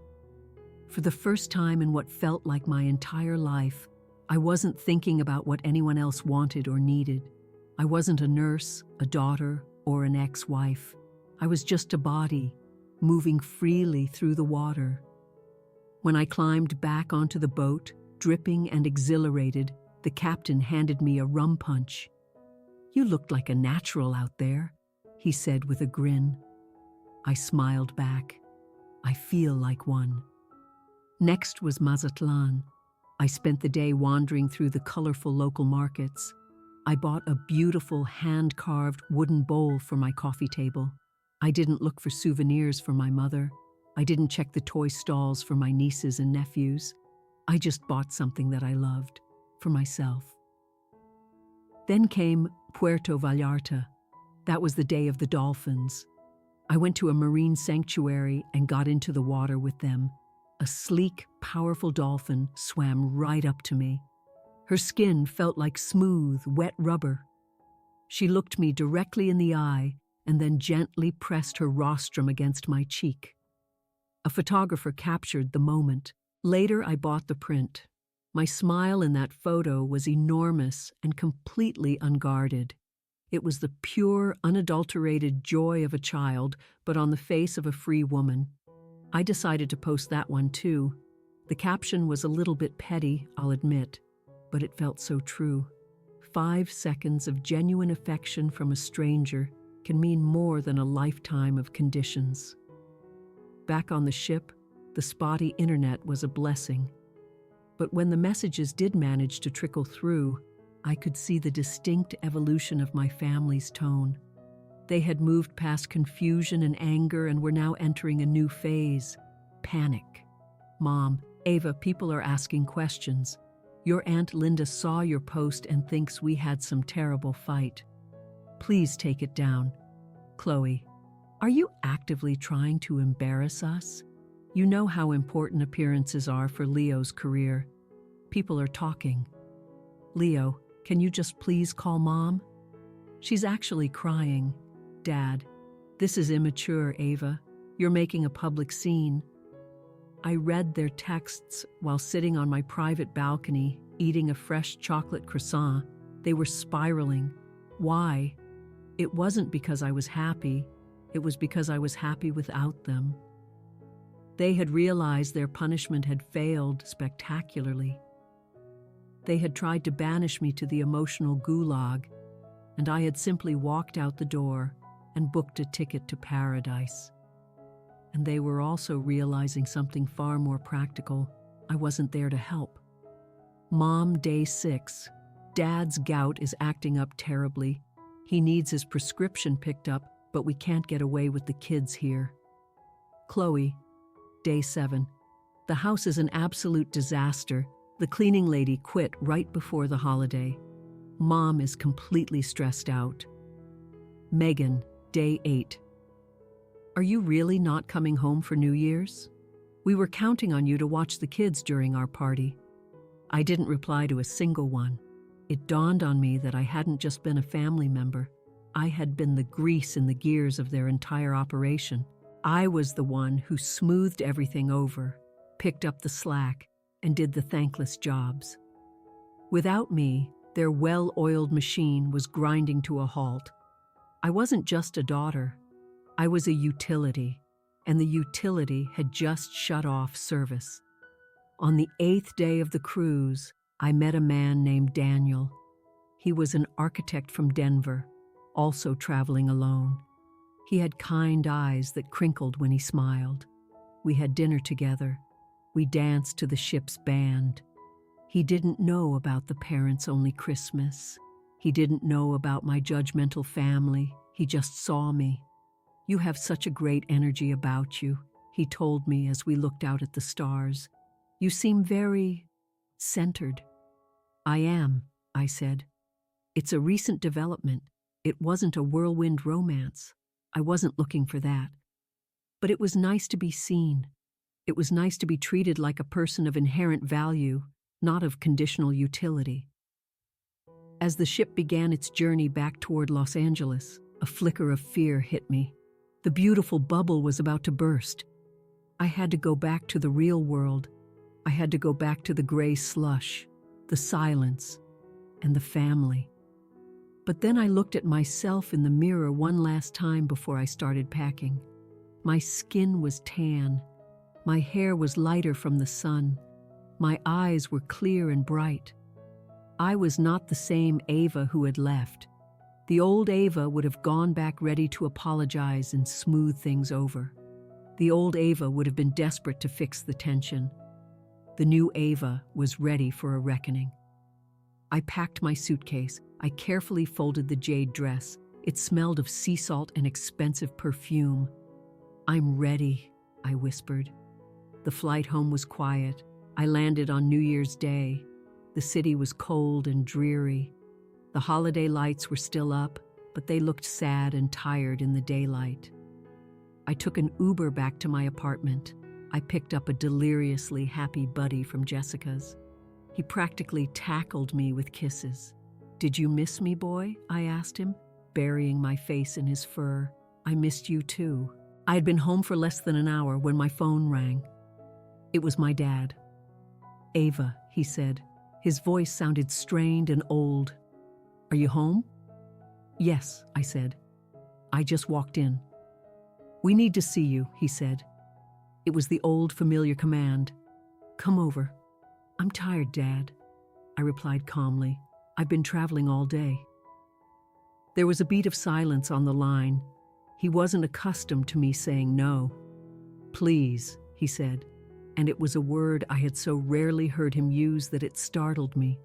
For the first time in what felt like my entire life, I wasn't thinking about what anyone else wanted or needed. I wasn't a nurse, a daughter, or an ex-wife. I was just a body, moving freely through the water. When I climbed back onto the boat, dripping and exhilarated, the captain handed me a rum punch. "You looked like a natural out there," he said with a grin. I smiled back. I feel like one. Next was Mazatlan. I spent the day wandering through the colorful local markets. I bought a beautiful hand-carved wooden bowl for my coffee table. I didn't look for souvenirs for my mother. I didn't check the toy stalls for my nieces and nephews. I just bought something that I loved, for myself. Then came Puerto Vallarta. That was the day of the dolphins. I went to a marine sanctuary and got into the water with them. A sleek, powerful dolphin swam right up to me. Her skin felt like smooth, wet rubber. She looked me directly in the eye and then gently pressed her rostrum against my cheek. A photographer captured the moment. Later, I bought the print. My smile in that photo was enormous and completely unguarded. It was the pure, unadulterated joy of a child, but on the face of a free woman. I decided to post that one too. The caption was a little bit petty, I'll admit, but it felt so true. 5 seconds of genuine affection from a stranger can mean more than a lifetime of conditions. Back on the ship, the spotty internet was a blessing. But when the messages did manage to trickle through, I could see the distinct evolution of my family's tone. They had moved past confusion and anger and were now entering a new phase: panic. "Mom, Ava, people are asking questions. Your Aunt Linda saw your post and thinks we had some terrible fight. Please take it down. Chloe, are you actively trying to embarrass us? You know how important appearances are for Leo's career. People are talking. Leo, can you just please call Mom?" She's actually crying. Dad, this is immature, Ava. You're making a public scene. I read their texts while sitting on my private balcony, eating a fresh chocolate croissant. They were spiraling. Why? It wasn't because I was happy. It was because I was happy without them. They had realized their punishment had failed spectacularly. They had tried to banish me to the emotional gulag, and I had simply walked out the door and booked a ticket to paradise. And they were also realizing something far more practical. I wasn't there to help. Mom, day 6. Dad's gout is acting up terribly. He needs his prescription picked up, but we can't get away with the kids here. Chloe, day 7. The house is an absolute disaster. The cleaning lady quit right before the holiday. Mom is completely stressed out. Megan, day 8. Are you really not coming home for New Year's? We were counting on you to watch the kids during our party. I didn't reply to a single one. It dawned on me that I hadn't just been a family member. I had been the grease in the gears of their entire operation. I was the one who smoothed everything over, picked up the slack, and did the thankless jobs. Without me, their well-oiled machine was grinding to a halt. I wasn't just a daughter. I was a utility, and the utility had just shut off service. On the 8th day of the cruise, I met a man named Daniel. He was an architect from Denver, also traveling alone. He had kind eyes that crinkled when he smiled. We had dinner together. We danced to the ship's band. He didn't know about the parents-only Christmas. He didn't know about my judgmental family. He just saw me. You have such a great energy about you, he told me as we looked out at the stars. You seem very centered. I am, I said. It's a recent development. It wasn't a whirlwind romance. I wasn't looking for that. But it was nice to be seen. It was nice to be treated like a person of inherent value, not of conditional utility. As the ship began its journey back toward Los Angeles, a flicker of fear hit me. The beautiful bubble was about to burst. I had to go back to the real world. I had to go back to the gray slush, the silence, and the family. But then I looked at myself in the mirror one last time before I started packing. My skin was tan. My hair was lighter from the sun. My eyes were clear and bright. I was not the same Ava who had left. The old Ava would have gone back ready to apologize and smooth things over. The old Ava would have been desperate to fix the tension. The new Ava was ready for a reckoning. I packed my suitcase. I carefully folded the jade dress. It smelled of sea salt and expensive perfume. I'm ready, I whispered. The flight home was quiet. I landed on New Year's Day. The city was cold and dreary. The holiday lights were still up, but they looked sad and tired in the daylight. I took an Uber back to my apartment. I picked up a deliriously happy buddy from Jessica's. He practically tackled me with kisses. "Did you miss me, boy?" I asked him, burying my face in his fur. "I missed you too." I had been home for less than an hour when my phone rang. It was my dad. "Ava," he said. His voice sounded strained and old. "Are you home?" "Yes," I said. "I just walked in." "We need to see you," he said. It was the old familiar command. "Come over." "I'm tired, Dad," I replied calmly. "I've been traveling all day." There was a beat of silence on the line. He wasn't accustomed to me saying no. "Please," he said, and it was a word I had so rarely heard him use that it startled me.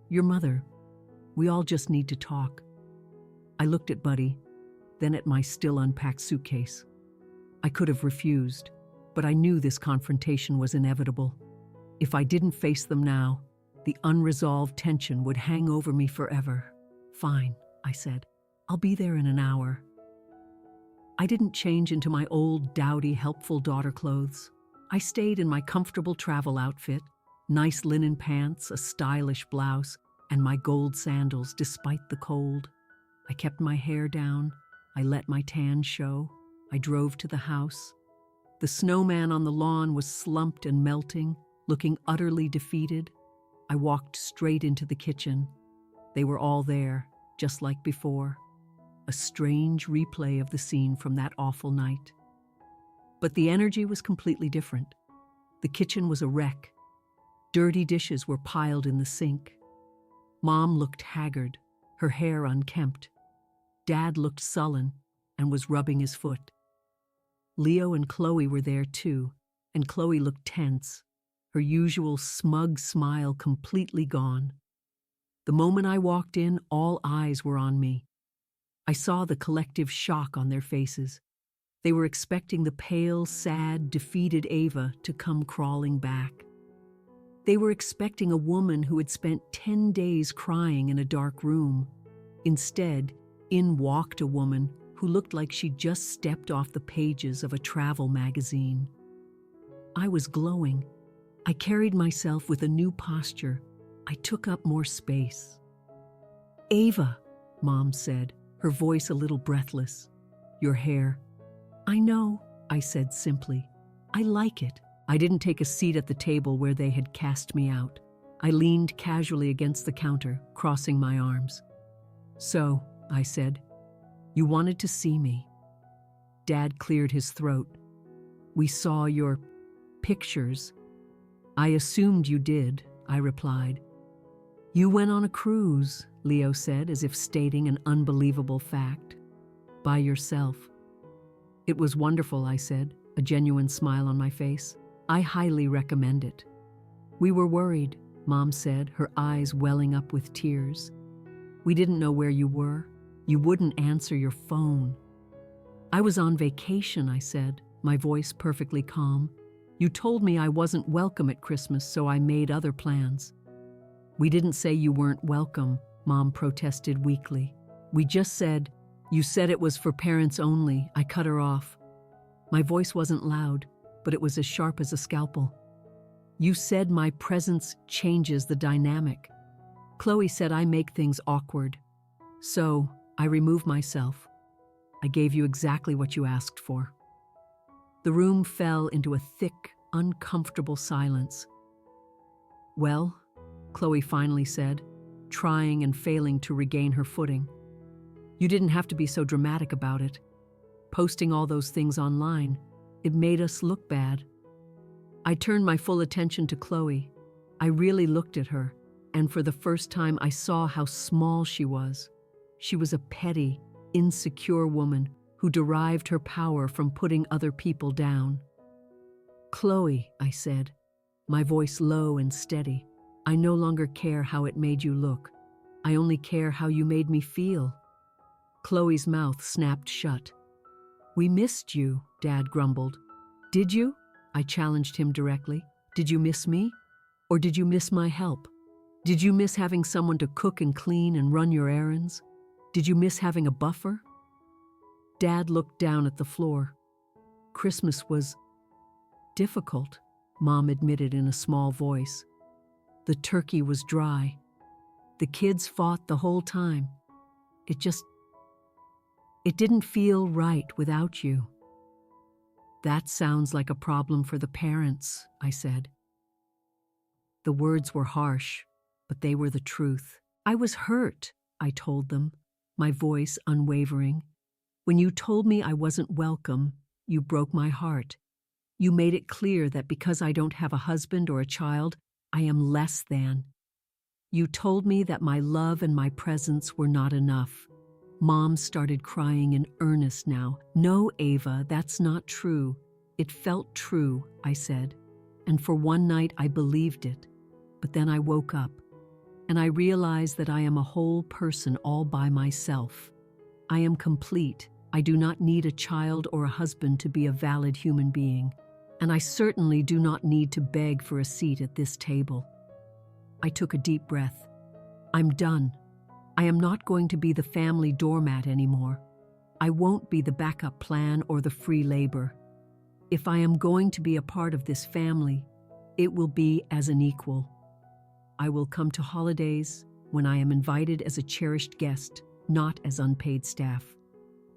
"Your mother. We all just need to talk." I looked at Buddy, then at my still unpacked suitcase. I could have refused, but I knew this confrontation was inevitable. If I didn't face them now, the unresolved tension would hang over me forever. "Fine," I said. "I'll be there in an hour." I didn't change into my old, dowdy, helpful daughter clothes. I stayed in my comfortable travel outfit, nice linen pants, a stylish blouse, and my gold sandals despite the cold. I kept my hair down. I let my tan show. I drove to the house. The snowman on the lawn was slumped and melting, looking utterly defeated. I walked straight into the kitchen. They were all there, just like before. A strange replay of the scene from that awful night. But the energy was completely different. The kitchen was a wreck. Dirty dishes were piled in the sink. Mom looked haggard, her hair unkempt. Dad looked sullen and was rubbing his foot. Leo and Chloe were there too, and Chloe looked tense, her usual smug smile completely gone. The moment I walked in, all eyes were on me. I saw the collective shock on their faces. They were expecting the pale, sad, defeated Ava to come crawling back. They were expecting a woman who had spent 10 days crying in a dark room. Instead, in walked a woman who looked like she'd just stepped off the pages of a travel magazine. I was glowing. I carried myself with a new posture. I took up more space. "Ava," Mom said, her voice a little breathless. "Your hair." "I know," I said simply. "I like it." I didn't take a seat at the table where they had cast me out. I leaned casually against the counter, crossing my arms. "So," I said, "you wanted to see me." Dad cleared his throat. "We saw your pictures." "I assumed you did," I replied. "You went on a cruise," Leo said, as if stating an unbelievable fact. "By yourself." "It was wonderful," I said, a genuine smile on my face. "I highly recommend it." "We were worried," Mom said, her eyes welling up with tears. "We didn't know where you were. You wouldn't answer your phone." "I was on vacation," I said, my voice perfectly calm. "You told me I wasn't welcome at Christmas, so I made other plans." "We didn't say you weren't welcome," Mom protested weakly. "We just said, you said it was for parents only." I cut her off. My voice wasn't loud, but it was as sharp as a scalpel. "You said my presence changes the dynamic. Chloe said I make things awkward. So, I remove myself. I gave you exactly what you asked for." The room fell into a thick, uncomfortable silence. "Well," Chloe finally said, trying and failing to regain her footing. "You didn't have to be so dramatic about it. Posting all those things online, it made us look bad." I turned my full attention to Chloe. I really looked at her, and for the first time I saw how small she was. She was a petty, insecure woman who derived her power from putting other people down. "Chloe," I said, my voice low and steady, "I no longer care how it made you look. I only care how you made me feel." Chloe's mouth snapped shut. "We missed you," Dad grumbled. "Did you?" I challenged him directly. "Did you miss me? Or did you miss my help? Did you miss having someone to cook and clean and run your errands? Did you miss having a buffer?" Dad looked down at the floor. "Christmas was difficult," Mom admitted in a small voice. "The turkey was dry. The kids fought the whole time. It didn't feel right without you." "That sounds like a problem for the parents," I said. The words were harsh, but they were the truth. "I was hurt," I told them, my voice unwavering. "When you told me I wasn't welcome, you broke my heart. You made it clear that because I don't have a husband or a child, I am less than. You told me that my love and my presence were not enough." Mom started crying in earnest now. "No, Ava, that's not true." "It felt true," I said, and for one night I believed it. But then I woke up, and I realized that I am a whole person all by myself. I am complete. I do not need a child or a husband to be a valid human being, and I certainly do not need to beg for a seat at this table. I took a deep breath. I'm done. I am not going to be the family doormat anymore. I won't be the backup plan or the free labor. If I am going to be a part of this family, it will be as an equal. I will come to holidays when I am invited as a cherished guest, not as unpaid staff.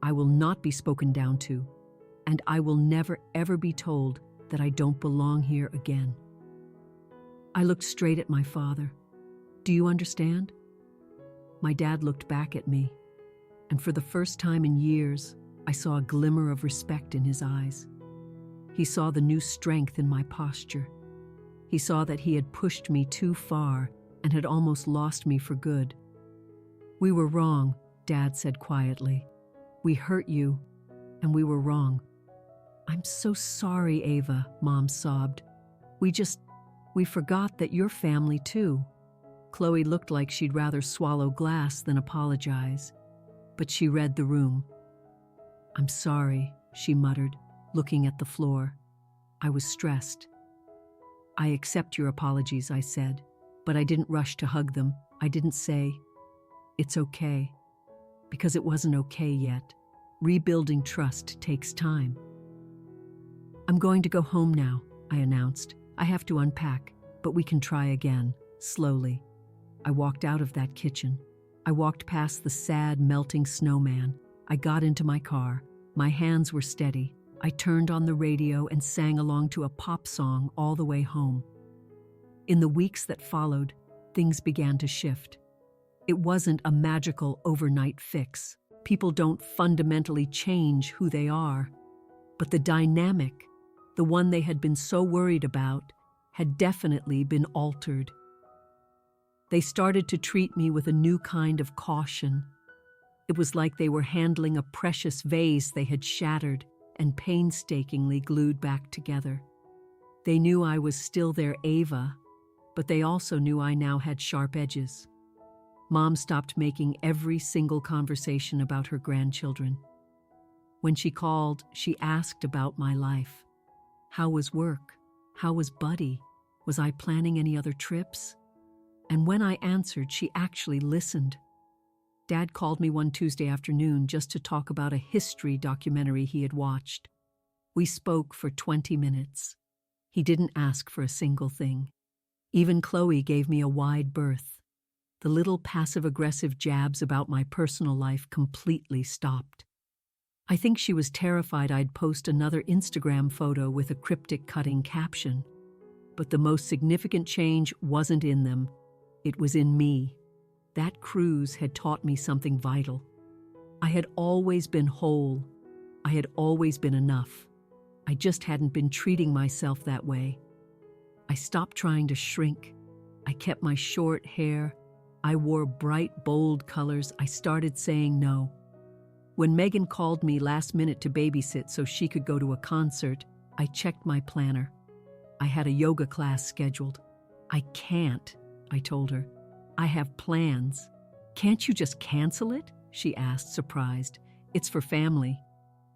I will not be spoken down to, and I will never ever be told that I don't belong here again. I looked straight at my father. Do you understand? My dad looked back at me, and for the first time in years, I saw a glimmer of respect in his eyes. He saw the new strength in my posture. He saw that he had pushed me too far and had almost lost me for good. We were wrong, Dad said quietly. We hurt you, and we were wrong. I'm so sorry, Ava, Mom sobbed. We forgot that you're family too. Chloe looked like she'd rather swallow glass than apologize, but she read the room. I'm sorry, she muttered, looking at the floor. I was stressed. I accept your apologies, I said, but I didn't rush to hug them. I didn't say, it's okay, because it wasn't okay yet. Rebuilding trust takes time. I'm going to go home now, I announced. I have to unpack, but we can try again, slowly. I walked out of that kitchen. I walked past the sad, melting snowman. I got into my car. My hands were steady. I turned on the radio and sang along to a pop song all the way home. In the weeks that followed, things began to shift. It wasn't a magical overnight fix. People don't fundamentally change who they are. But the dynamic, the one they had been so worried about, had definitely been altered. They started to treat me with a new kind of caution. It was like they were handling a precious vase they had shattered and painstakingly glued back together. They knew I was still their Ava, but they also knew I now had sharp edges. Mom stopped making every single conversation about her grandchildren. When she called, she asked about my life. How was work? How was Buddy? Was I planning any other trips? And when I answered, she actually listened. Dad called me one Tuesday afternoon just to talk about a history documentary he had watched. We spoke for 20 minutes. He didn't ask for a single thing. Even Chloe gave me a wide berth. The little passive-aggressive jabs about my personal life completely stopped. I think she was terrified I'd post another Instagram photo with a cryptic cutting caption. But the most significant change wasn't in them. It was in me. That cruise had taught me something vital. I had always been whole. I had always been enough. I just hadn't been treating myself that way. I stopped trying to shrink. I kept my short hair. I wore bright, bold colors. I started saying no. When Megan called me last minute to babysit so she could go to a concert, I checked my planner. I had a yoga class scheduled. I can't, I told her. I have plans. Can't you just cancel it? She asked, surprised. It's for family.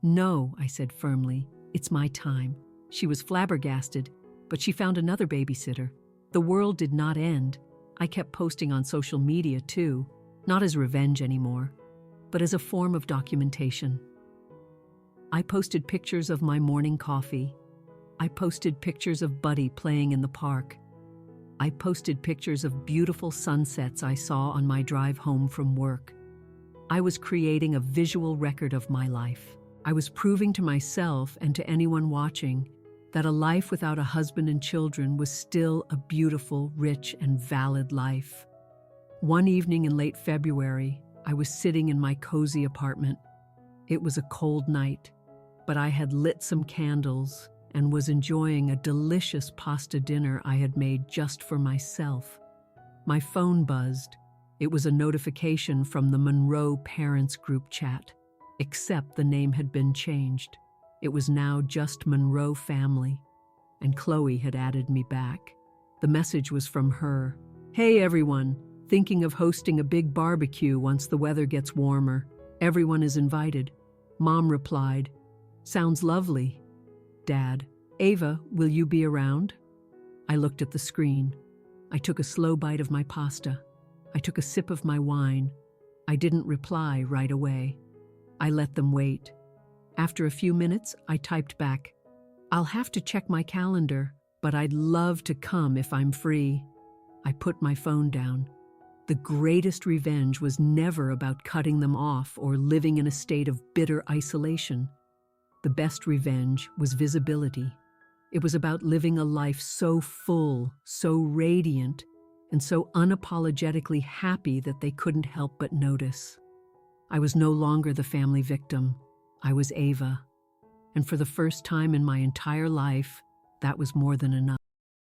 No, I said firmly. It's my time. She was flabbergasted, but she found another babysitter. The world did not end. I kept posting on social media too, not as revenge anymore, but as a form of documentation. I posted pictures of my morning coffee. I posted pictures of Buddy playing in the park. I posted pictures of beautiful sunsets I saw on my drive home from work. I was creating a visual record of my life. I was proving to myself and to anyone watching that a life without a husband and children was still a beautiful, rich, and valid life. One evening in late February, I was sitting in my cozy apartment. It was a cold night, but I had lit some candles and was enjoying a delicious pasta dinner I had made just for myself. My phone buzzed. It was a notification from the Monroe Parents Group chat, except the name had been changed. It was now just Monroe Family, and Chloe had added me back. The message was from her. Hey everyone, thinking of hosting a big barbecue once the weather gets warmer. Everyone is invited. Mom replied, sounds lovely. Dad, Ava, will you be around? I looked at the screen. I took a slow bite of my pasta. I took a sip of my wine. I didn't reply right away. I let them wait. After a few minutes, I typed back, I'll have to check my calendar, but I'd love to come if I'm free. I put my phone down. The greatest revenge was never about cutting them off or living in a state of bitter isolation. The best revenge was visibility. It was about living a life so full, so radiant, and so unapologetically happy that they couldn't help but notice. I was no longer the family victim. I was Ava. And for the first time in my entire life, that was more than enough.